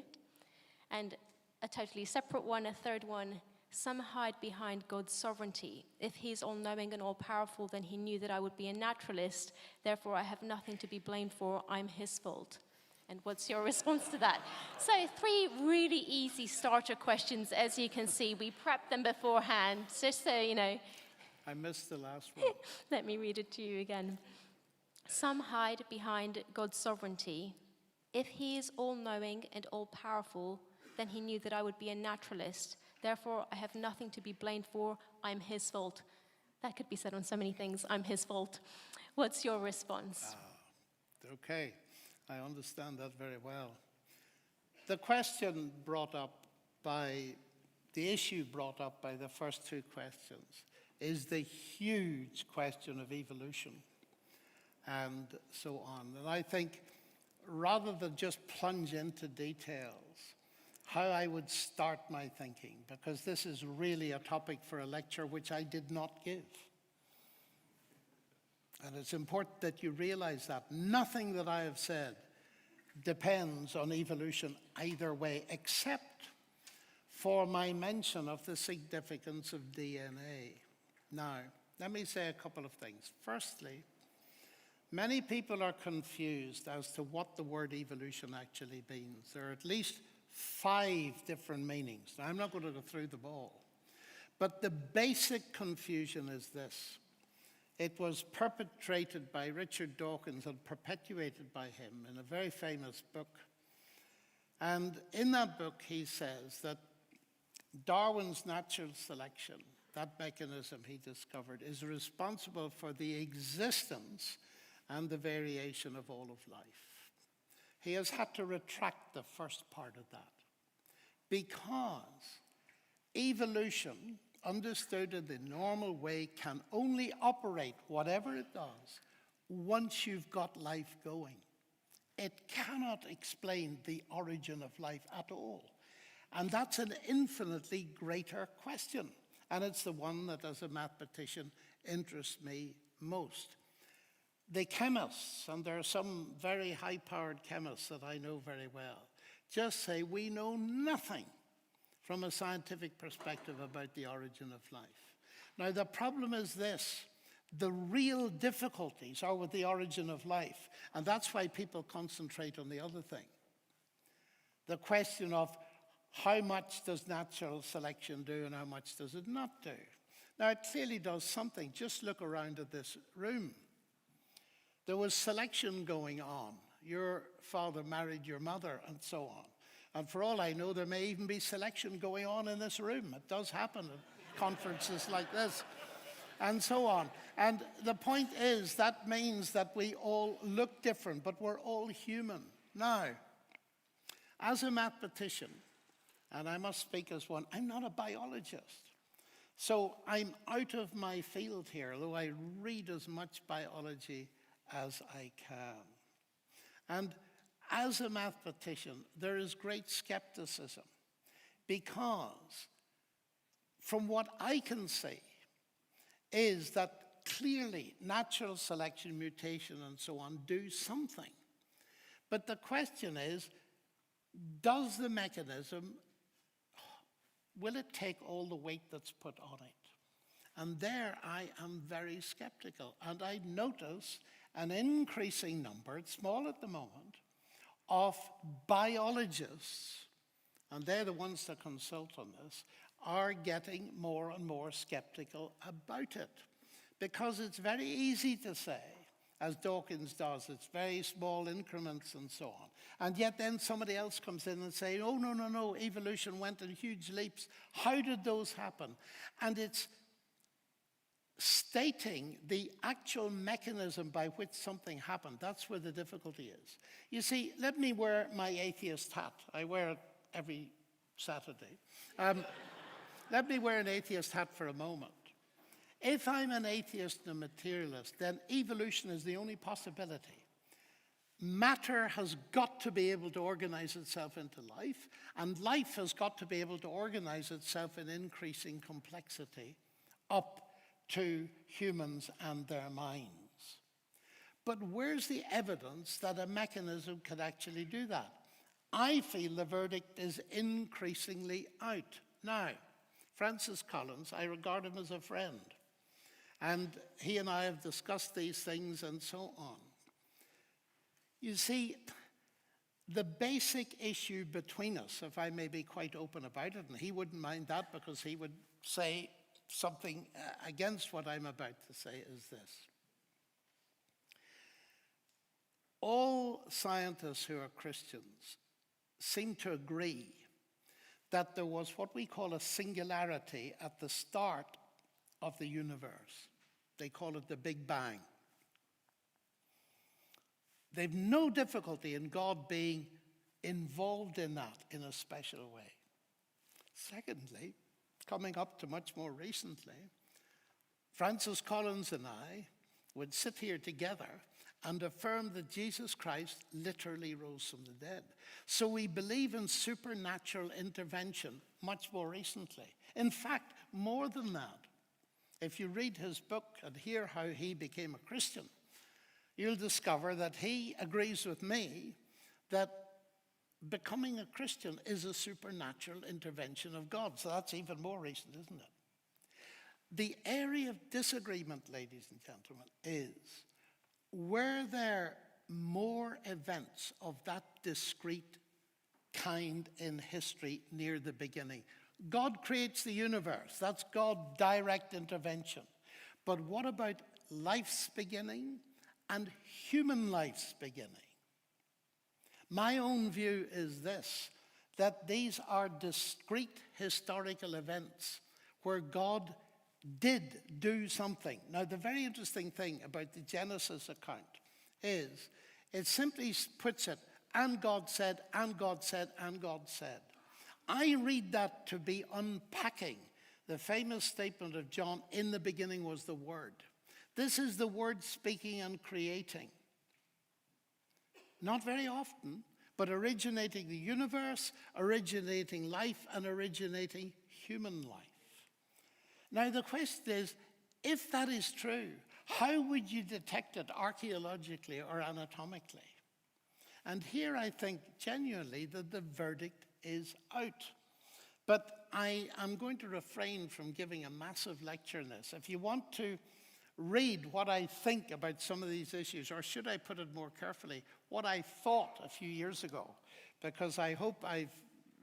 And a totally separate one, a third one, some hide behind God's sovereignty. If he's all-knowing and all-powerful, then he knew that I would be a naturalist. Therefore, I have nothing to be blamed for. I'm his fault. And what's your response to that? So 3 really easy starter questions. As you can see, we prepped them beforehand, just so you know. I missed the last one. Let me read it to you again. Some hide behind God's sovereignty. If he is all-knowing and all-powerful, then he knew that I would be a naturalist. Therefore, I have nothing to be blamed for. I'm his fault. That could be said on so many things. I'm his fault. What's your response? Okay, I understand that very well. The question brought up by, the issue brought up by the first two questions is the huge question of evolution and so on. And I think rather than just plunge into details, how I would start my thinking, because this is really a topic for a lecture which I did not give. And it's important that you realize that nothing that I have said depends on evolution either way, except for my mention of the significance of DNA. Now, let me say a couple of things. Firstly, many people are confused as to what the word evolution actually means. There are at least 5 different meanings. Now, I'm not going to go through them all. But the basic confusion is this. It was perpetrated by Richard Dawkins and perpetuated by him in a very famous book. And in that book, he says that Darwin's natural selection, that mechanism he discovered, is responsible for the existence and the variation of all of life. He has had to retract the first part of that because evolution, understood in the normal way, can only operate, whatever it does, once you've got life going. It cannot explain the origin of life at all. And that's an infinitely greater question. And it's the one that, as a mathematician, interests me most. The chemists, and there are some very high-powered chemists that I know very well, just say we know nothing from a scientific perspective about the origin of life. Now, the problem is this. The real difficulties are with the origin of life, and that's why people concentrate on the other thing. The question of how much does natural selection do and how much does it not do? Now, it clearly does something. Just look around at this room. There was selection going on. Your father married your mother and so on. And for all I know, there may even be selection going on in this room. It does happen at conferences like this and so on. And the point is that means that we all look different, but we're all human. Now, as a mathematician, and I must speak as one, I'm not a biologist. So I'm out of my field here, although I read as much biology as I can. And as a mathematician, there is great skepticism because from what I can see is that clearly natural selection, mutation, and so on do something. But the question is, does the mechanism, will it take all the weight that's put on it? And there I am very skeptical. And I notice an increasing number, it's small at the moment, of biologists, and they're the ones that consult on this, are getting more and more skeptical about it. Because it's very easy to say, as Dawkins does, it's very small increments and so on. And yet then somebody else comes in and say, oh, no, evolution went in huge leaps. How did those happen? And it's stating the actual mechanism by which something happened. That's where the difficulty is. You see, let me wear my atheist hat. I wear it every Saturday. Let me wear an atheist hat for a moment. If I'm an atheist and a materialist, then evolution is the only possibility. Matter has got to be able to organize itself into life, and life has got to be able to organize itself in increasing complexity up to humans and their minds. But where's the evidence that a mechanism can actually do that? I feel the verdict is increasingly out. Now, Francis Collins, I regard him as a friend. And he and I have discussed these things and so on. You see, the basic issue between us, if I may be quite open about it, and he wouldn't mind that because he would say something against what I'm about to say, is this. All scientists who are Christians seem to agree that there was what we call a singularity at the start of the universe. They call it the Big Bang. They've no difficulty in God being involved in that in a special way. Secondly, coming up to much more recently, Francis Collins and I would sit here together and affirm that Jesus Christ literally rose from the dead. So we believe in supernatural intervention much more recently. In fact, more than that. If you read his book and hear how he became a Christian, you'll discover that he agrees with me that becoming a Christian is a supernatural intervention of God. So that's even more recent, isn't it? The area of disagreement, ladies and gentlemen, is were there more events of that discrete kind in history near the beginning? God creates the universe. That's God's direct intervention. But what about life's beginning and human life's beginning? My own view is this, that these are discrete historical events where God did do something. Now, the very interesting thing about the Genesis account is it simply puts it, and God said, and God said, and God said. I read that to be unpacking the famous statement of John, in the beginning was the Word. This is the Word speaking and creating. Not very often, but originating the universe, originating life, and originating human life. Now, the question is, if that is true, how would you detect it archaeologically or anatomically? And here I think genuinely that the verdict is out. But I am going to refrain from giving a massive lecture on this. If you want to read what I think about some of these issues, or should I put it more carefully, what I thought a few years ago, because I hope I've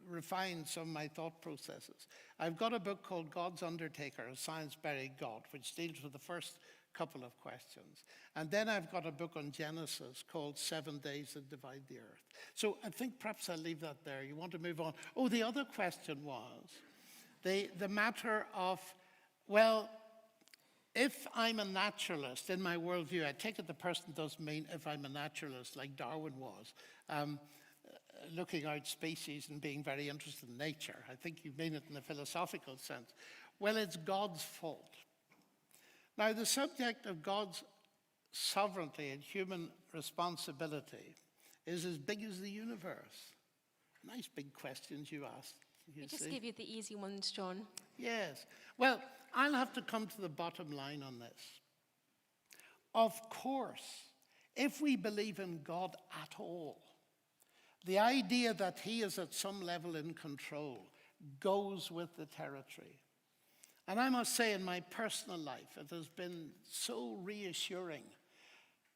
refined some of my thought processes. I've got a book called God's Undertaker, A Science Buried God, which deals with the first couple of questions. And then I've got a book on Genesis called 7 Days That Divide the Earth. So I think perhaps I'll leave that there. You want to move on? Oh, the other question was the matter of, well, if I'm a naturalist in my worldview, I take it the person doesn't mean if I'm a naturalist like Darwin was, looking out species and being very interested in nature. I think you mean it in a philosophical sense. Well, it's God's fault. Now, the subject of God's sovereignty and human responsibility is as big as the universe. Nice big questions you asked. I just give you the easy ones, John. Yes. Well, I'll have to come to the bottom line on this. Of course, if we believe in God at all, the idea that he is at some level in control goes with the territory. And I must say in my personal life, it has been so reassuring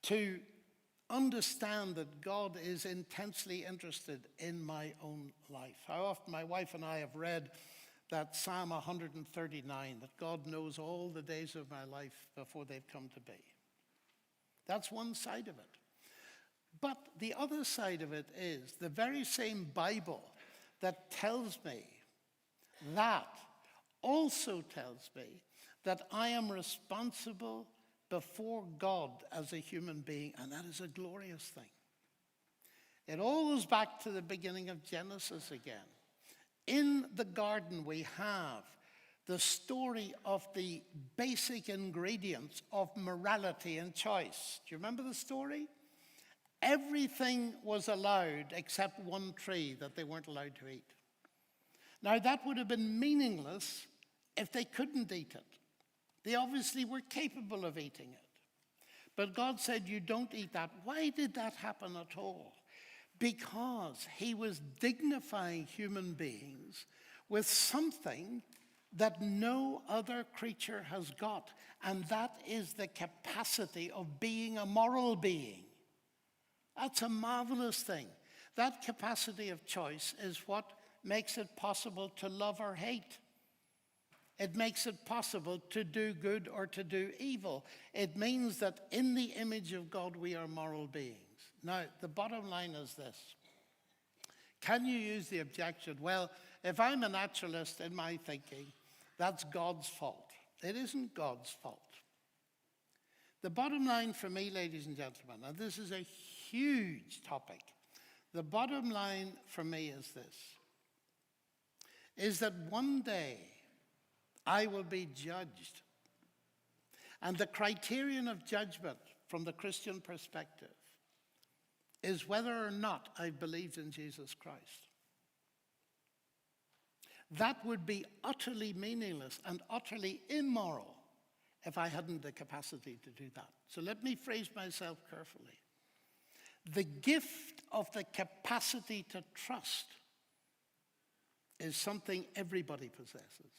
to understand that God is intensely interested in my own life. How often my wife and I have read that Psalm 139, that God knows all the days of my life before they've come to be. That's one side of it. But the other side of it is the very same Bible that tells me that also tells me that I am responsible before God as a human being, and that is a glorious thing. It all goes back to the beginning of Genesis again. In the garden, we have the story of the basic ingredients of morality and choice. Do you remember the story? Everything was allowed except one tree that they weren't allowed to eat. Now, that would have been meaningless if they couldn't eat it. They obviously were capable of eating it. But God said, you don't eat that. Why did that happen at all? Because he was dignifying human beings with something that no other creature has got, and that is the capacity of being a moral being. That's a marvelous thing. That capacity of choice is what makes it possible to love or hate. It makes it possible to do good or to do evil. It means that in the image of God, we are moral beings. Now, the bottom line is this. Can you use the objection, well, if I'm a naturalist in my thinking, that's God's fault. It isn't God's fault. The bottom line for me, ladies and gentlemen, and this is a huge topic, the bottom line for me is this, is that one day I will be judged. And the criterion of judgment from the Christian perspective is whether or not I've believed in Jesus Christ. That would be utterly meaningless and utterly immoral if I hadn't the capacity to do that. So let me phrase myself carefully. The gift of the capacity to trust is something everybody possesses.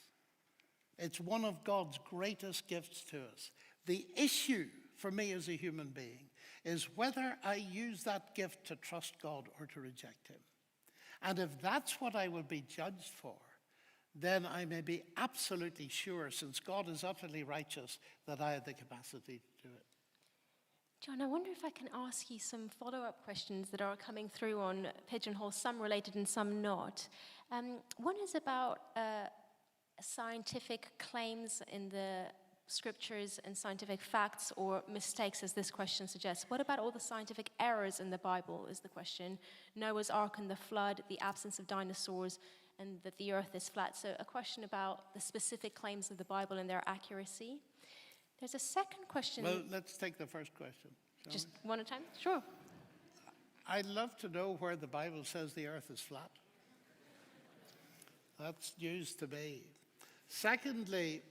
It's one of God's greatest gifts to us. The issue for me as a human being is whether I use that gift to trust God or to reject him. And if that's what I will be judged for, then I may be absolutely sure, since God is utterly righteous, that I have the capacity to do it. John, I wonder if I can ask you some follow-up questions that are coming through on Pigeonhole, some related and some not. One is about scientific claims in the scriptures and scientific facts or mistakes, as this question suggests. What about all the scientific errors in the Bible, is the question. Noah's Ark and the flood, the absence of dinosaurs, and that the earth is flat. So a question about the specific claims of the Bible and their accuracy. There's a second question. Well, let's take the first question. Just one at a time? Sure. I'd love to know where the Bible says the earth is flat. That's news to me. Secondly,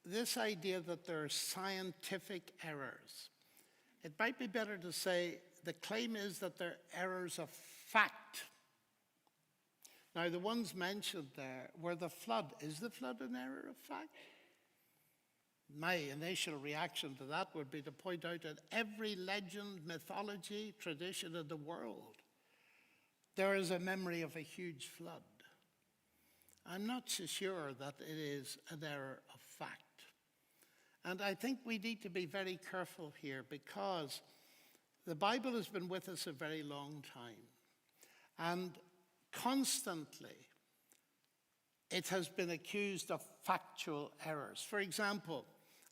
this idea that there are scientific errors. It might be better to say the claim is that they're errors of fact. Now, the ones mentioned there were the flood. Is the flood an error of fact? My initial reaction to that would be to point out that every legend, mythology, tradition in the world, there is a memory of a huge flood. I'm not so sure that it is an error of fact. And I think we need to be very careful here, because the Bible has been with us a very long time. And constantly, it has been accused of factual errors. For example,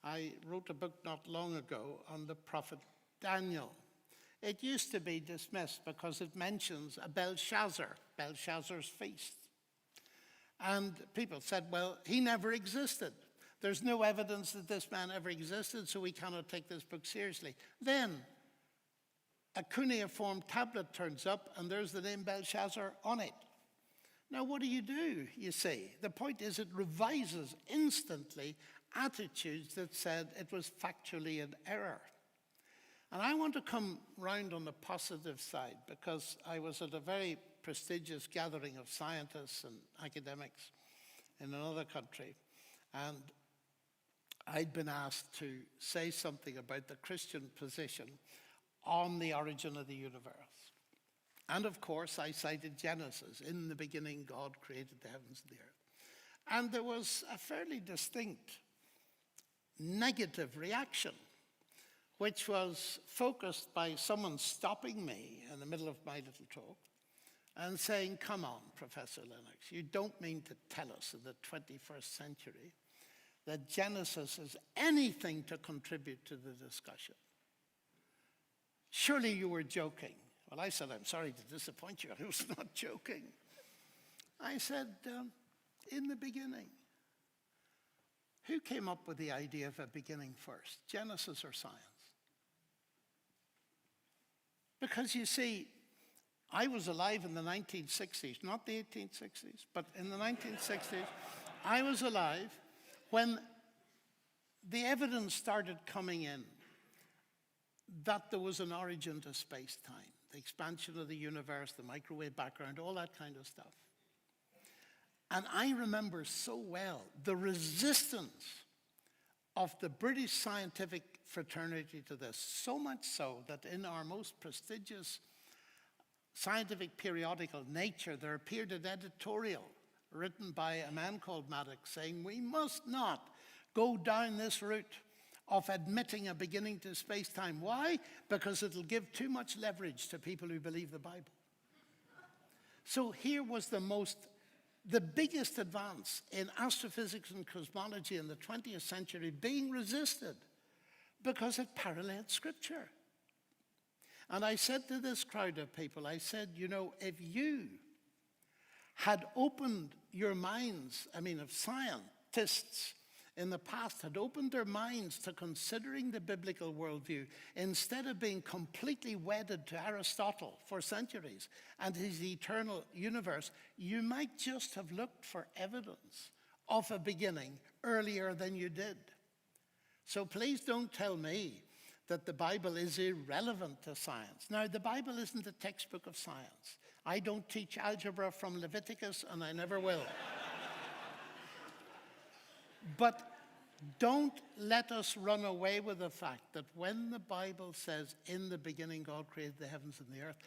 I wrote a book not long ago on the prophet Daniel. It used to be dismissed because it mentions a Belshazzar's feast. And people said, well, he never existed. There's no evidence that this man ever existed, so we cannot take this book seriously. Then a cuneiform tablet turns up, and there's the name Belshazzar on it. Now, what do? You see, the point is it revises instantly attitudes that said it was factually an error. And I want to come round on the positive side, because I was at a very prestigious gathering of scientists and academics in another country, and I'd been asked to say something about the Christian position on the origin of the universe. And of course, I cited Genesis. In the beginning, God created the heavens and the earth. And there was a fairly distinct negative reaction, which was focused by someone stopping me in the middle of my little talk and saying, come on, Professor Lennox, you don't mean to tell us in the 21st century that Genesis has anything to contribute to the discussion. Surely you were joking. Well, I said, I'm sorry to disappoint you. I was not joking. I said, in the beginning, who came up with the idea of a beginning first, Genesis or science? Because you see, I was alive in the 1960s, not the 1860s, but in the 1960s, I was alive when the evidence started coming in that there was an origin to space-time, the expansion of the universe, the microwave background, all that kind of stuff. And I remember so well the resistance of the British scientific fraternity to this, so much so that in our most prestigious scientific periodical, Nature, there appeared an editorial written by a man called Maddox saying, we must not go down this route of admitting a beginning to space-time. Why? Because it'll give too much leverage to people who believe the Bible. So here was the biggest advance in astrophysics and cosmology in the 20th century being resisted because it paralleled Scripture. And I said to this crowd of people, I said, if you had opened your minds, if scientists in the past had opened their minds to considering the biblical worldview, instead of being completely wedded to Aristotle for centuries and his eternal universe, you might just have looked for evidence of a beginning earlier than you did. So please don't tell me that the Bible is irrelevant to science. Now, the Bible isn't a textbook of science. I don't teach algebra from Leviticus, and I never will. But don't let us run away with the fact that when the Bible says, in the beginning God created the heavens and the earth,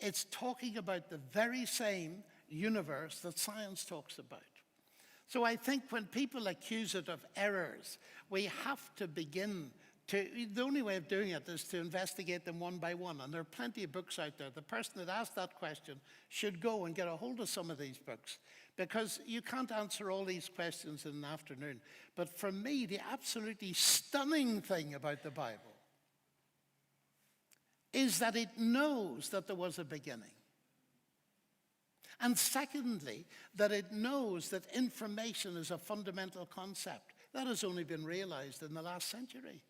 it's talking about the very same universe that science talks about. So I think when people accuse it of errors, we have to begin the only way of doing it is to investigate them one by one. And there are plenty of books out there. The person that asked that question should go and get a hold of some of these books, because you can't answer all these questions in an afternoon. But for me, the absolutely stunning thing about the Bible is that it knows that there was a beginning. And secondly, that it knows that information is a fundamental concept. That has only been realized in the last century.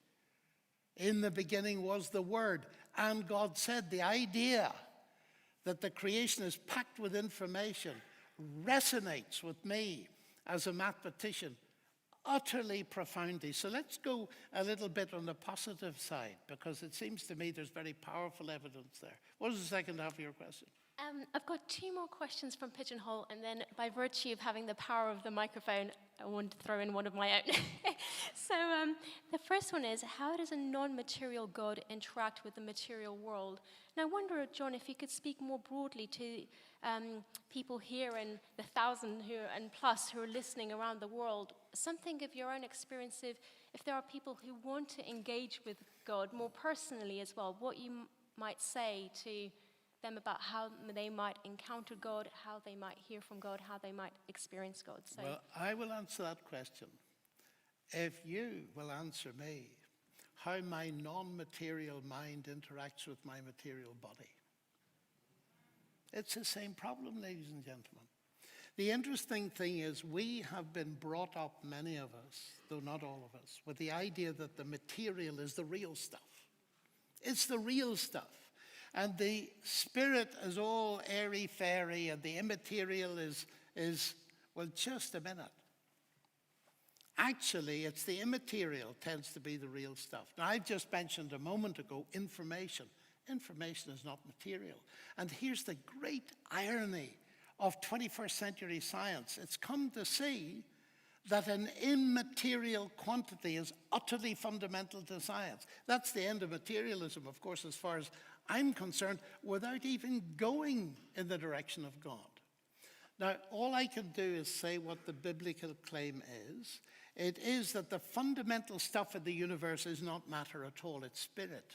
In the beginning was the Word, and God said. The idea that the creation is packed with information resonates with me as a mathematician utterly profoundly. So let's go a little bit on the positive side, because it seems to me there's very powerful evidence there. What was the second half of your question? I've got two more questions from Pigeonhole, and then by virtue of having the power of the microphone, I want to throw in one of my own. So the first one is, how does a non-material God interact with the material world? And I wonder, John, if you could speak more broadly to people here and the 1,000 and plus who are listening around the world, something of your own experience of if there are people who want to engage with God more personally as well, what you might say to them about how they might encounter God, how they might hear from God, how they might experience God. So, well, I will answer that question if you will answer me how my non-material mind interacts with my material body. It's the same problem, ladies and gentlemen. The interesting thing is we have been brought up, many of us, though not all of us, with the idea that the material is the real stuff. It's the real stuff. And the spirit is all airy-fairy, and the immaterial is, well, just a minute. Actually, it's the immaterial tends to be the real stuff. Now, I've just mentioned a moment ago information. Information is not material. And here's the great irony of 21st century science. It's come to see that an immaterial quantity is utterly fundamental to science. That's the end of materialism, of course, as far as I'm concerned, without even going in the direction of God. Now, all I can do is say what the biblical claim is. It is that the fundamental stuff of the universe is not matter at all, it's spirit.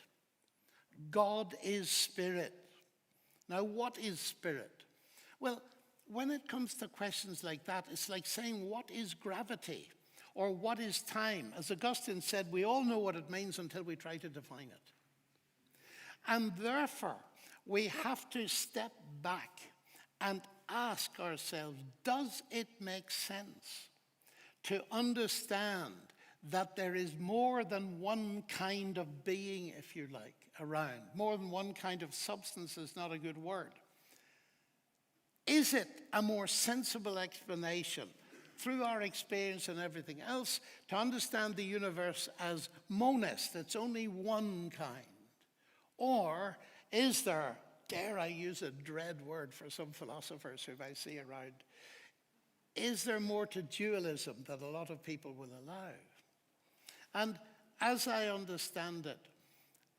God is spirit. Now, what is spirit? Well, when it comes to questions like that, it's like saying, what is gravity? Or what is time? As Augustine said, we all know what it means until we try to define it. And therefore, we have to step back and ask ourselves, does it make sense to understand that there is more than one kind of being, if you like, around? More than one kind of substance is not a good word. Is it a more sensible explanation through our experience and everything else to understand the universe as monist, it's only one kind? Or is there, dare I use a dread word for some philosophers who I see around, is there more to dualism that a lot of people will allow? And as I understand it,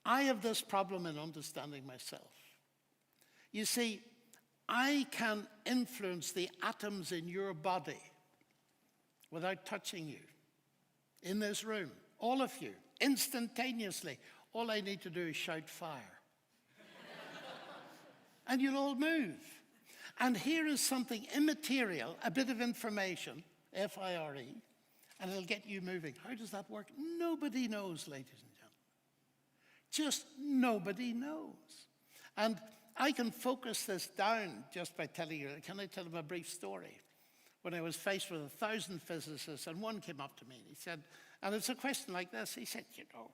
I have this problem in understanding myself. You see, I can influence the atoms in your body without touching you in this room, all of you, instantaneously. All I need to do is shout fire. And you'll all move. And here is something immaterial, a bit of information, F-I-R-E, and it'll get you moving. How does that work? Nobody knows, ladies and gentlemen. Just nobody knows. And I can focus this down just by telling you, can I tell them a brief story? When I was faced with 1,000 physicists, and one came up to me and he said, and it's a question like this, he said, you know,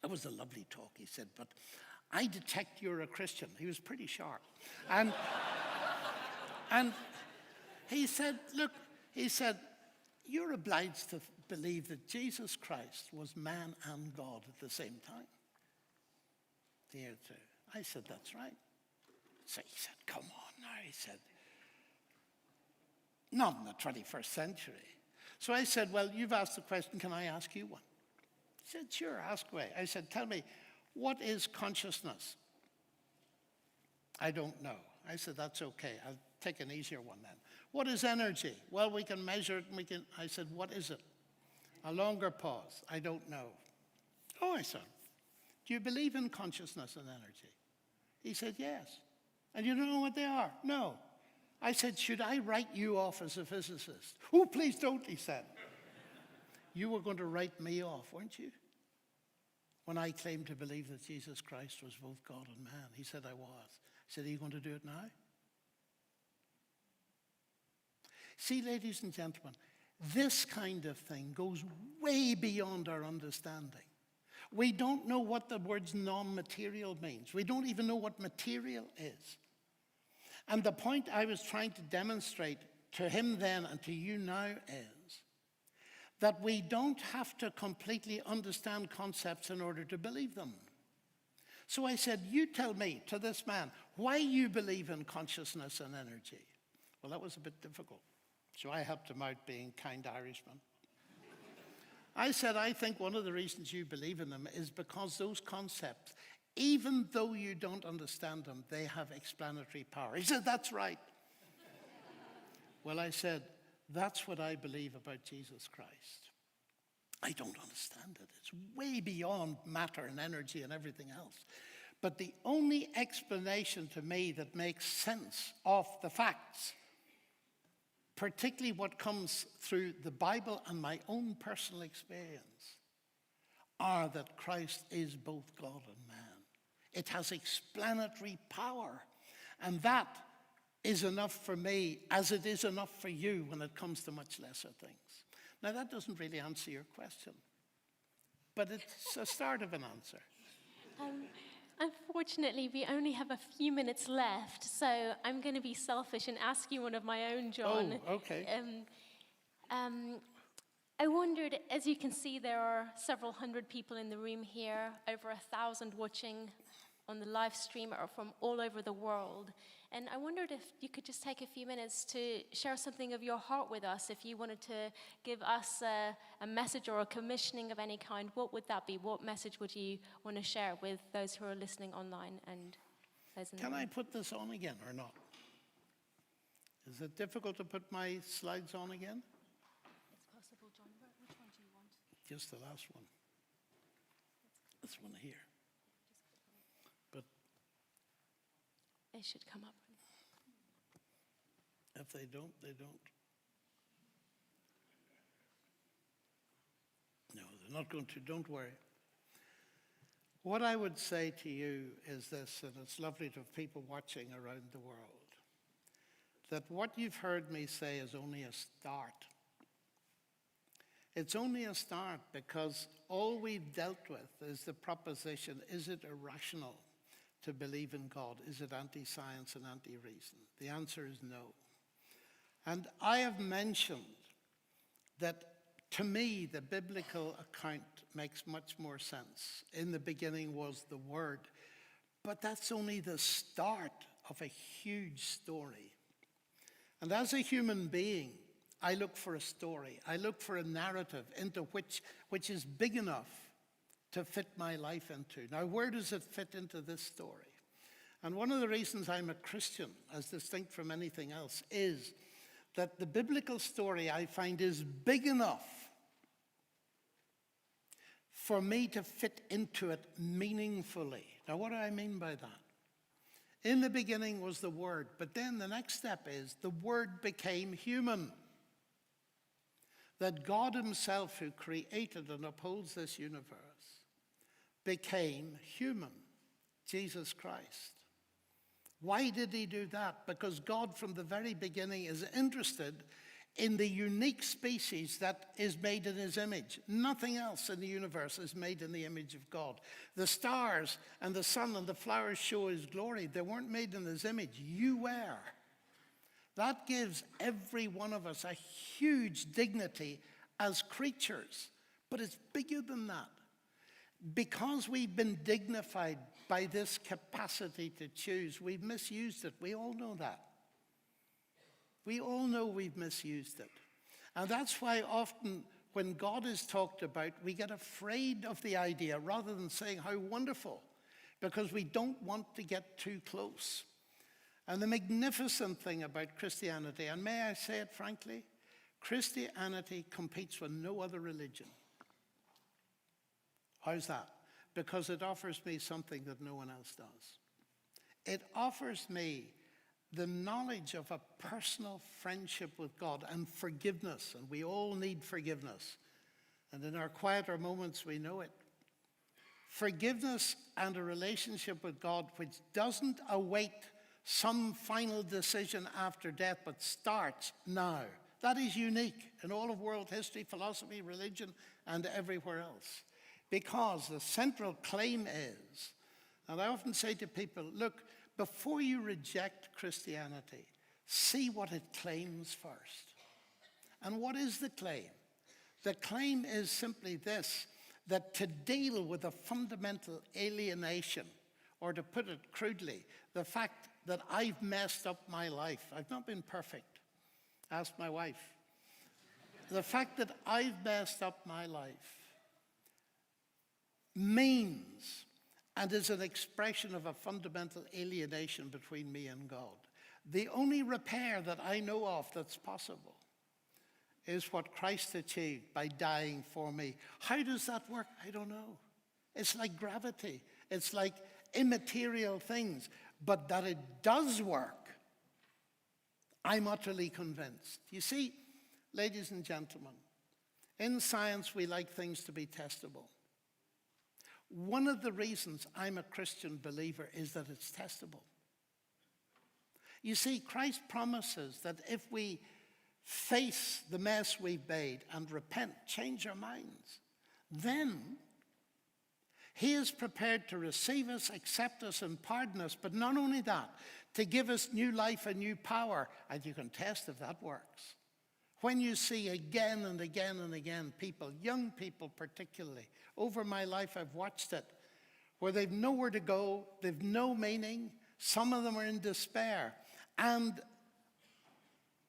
it was a lovely talk, he said, but I detect you're a Christian. He was pretty sharp. And, and he said, look, he said, you're obliged to believe that Jesus Christ was man and God at the same time. I said, that's right. So he said, come on now, he said, not in the 21st century. So I said, well, you've asked the question, can I ask you one? He said, sure, ask away. I said, tell me, what is consciousness? I don't know. I said, that's okay. I'll take an easier one then. What is energy? Well, we can measure it and I said, what is it? A longer pause. I don't know. Oh, I said, do you believe in consciousness and energy? He said, yes. And you don't know what they are? No. I said, should I write you off as a physicist? Oh, please don't, he said. You were going to write me off, weren't you? When I claimed to believe that Jesus Christ was both God and man. He said I was. I said, are you going to do it now? See, ladies and gentlemen, this kind of thing goes way beyond our understanding. We don't know what the words non-material means. We don't even know what material is. And the point I was trying to demonstrate to him then and to you now is that we don't have to completely understand concepts in order to believe them. So I said, you tell me, to this man, why you believe in consciousness and energy. Well, that was a bit difficult. So I helped him out being kind Irishman. I said, I think one of the reasons you believe in them is because those concepts, even though you don't understand them, they have explanatory power. He said, that's right. Well, I said, that's what I believe about Jesus Christ. I don't understand it. It's way beyond matter and energy and everything else. But the only explanation to me that makes sense of the facts, particularly what comes through the Bible and my own personal experience, are that Christ is both God and man. It has explanatory power. And that is enough for me, as it is enough for you when it comes to much lesser things. Now, that doesn't really answer your question, but it's a start of an answer. Unfortunately, we only have a few minutes left, so I'm going to be selfish and ask you one of my own, John. Oh, okay. I wondered, as you can see, there are several hundred people in the room here, over 1,000 watching on the live stream or from all over the world. And I wondered if you could just take a few minutes to share something of your heart with us. If you wanted to give us a message or a commissioning of any kind, what would that be? What message would you want to share with those who are listening online and those in the room? Can I put this on again or not? Is it difficult to put my slides on again? It's possible, John. Which one do you want? Just the last one. This one here. But They should come up. if they don't, they don't. No, they're not going to. Don't worry. What I would say to you is this, and it's lovely to have people watching around the world, that what you've heard me say is only a start. It's only a start because all we've dealt with is the proposition, is it irrational to believe in God? Is it anti-science and anti-reason? The answer is no. And I have mentioned that to me, the biblical account makes much more sense. In the beginning was the Word. But that's only the start of a huge story. And as a human being, I look for a story. I look for a narrative into which is big enough to fit my life into. Now, where does it fit into this story? And one of the reasons I'm a Christian, as distinct from anything else, is that the biblical story I find is big enough for me to fit into it meaningfully. Now, what do I mean by that? In the beginning was the Word, but then the next step is the Word became human. That God himself, who created and upholds this universe, became human, Jesus Christ. Why did he do that? Because God from the very beginning is interested in the unique species that is made in his image. Nothing else in the universe is made in the image of God. The stars and the sun and the flowers show his glory. They weren't made in his image. You were. That gives every one of us a huge dignity as creatures. But it's bigger than that. Because we've been dignified by this capacity to choose, we've misused it. We all know that. We all know we've misused it. And that's why often when God is talked about, we get afraid of the idea rather than saying how wonderful, because we don't want to get too close. And the magnificent thing about Christianity, and may I say it frankly, Christianity competes with no other religion. How's that? Because it offers me something that no one else does. It offers me the knowledge of a personal friendship with God and forgiveness, and we all need forgiveness. And in our quieter moments, we know it. Forgiveness and a relationship with God which doesn't await some final decision after death, but starts now. That is unique in all of world history, philosophy, religion, and everywhere else. Because the central claim is, and I often say to people, look, before you reject Christianity, see what it claims first. And what is the claim? The claim is simply this, that to deal with a fundamental alienation, or to put it crudely, the fact that I've messed up my life. I've not been perfect. Ask my wife. The fact that I've messed up my life means and is an expression of a fundamental alienation between me and God. The only repair that I know of that's possible is what Christ achieved by dying for me. How does that work? I don't know. It's like gravity. It's like immaterial things. But that it does work, I'm utterly convinced. You see, ladies and gentlemen, in science we like things to be testable. One of the reasons I'm a Christian believer is that it's testable. You see, Christ promises that if we face the mess we've made and repent, change our minds, then he is prepared to receive us, accept us, and pardon us. But not only that, to give us new life and new power. And you can test if that works. When you see again and again and again people, young people particularly, over my life I've watched it, where they've nowhere to go, they've no meaning, some of them are in despair, and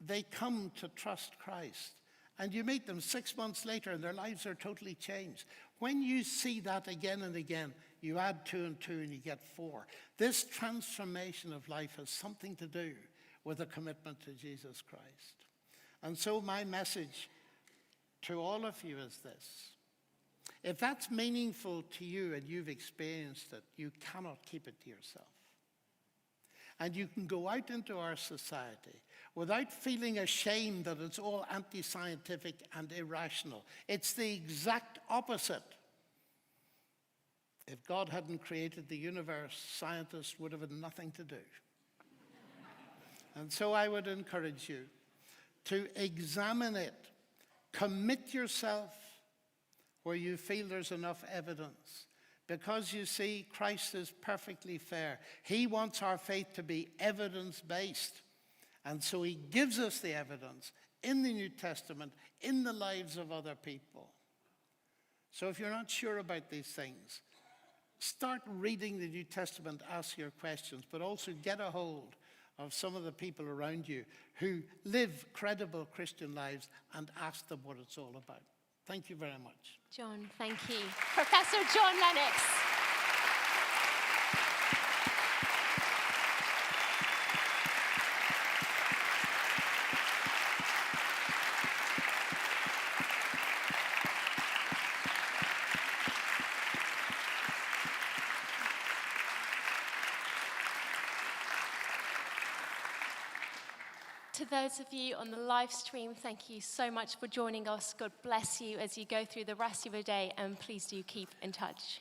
they come to trust Christ. And you meet them 6 months later and their lives are totally changed. When you see that again and again, you add 2 and 2 and you get 4. This transformation of life has something to do with a commitment to Jesus Christ. And so my message to all of you is this. If that's meaningful to you and you've experienced it, you cannot keep it to yourself. And you can go out into our society without feeling ashamed that it's all anti-scientific and irrational. It's the exact opposite. If God hadn't created the universe, scientists would have had nothing to do. And so I would encourage you to examine it. Commit yourself where you feel there's enough evidence. Because you see, Christ is perfectly fair. He wants our faith to be evidence-based. And so he gives us the evidence in the New Testament, in the lives of other people. So if you're not sure about these things, start reading the New Testament, ask your questions, but also get a hold of some of the people around you who live credible Christian lives and ask them what it's all about. Thank you very much. John, thank you. Professor John Lennox. To those of you on the live stream, thank you so much for joining us. God bless you as you go through the rest of your day, and please do keep in touch.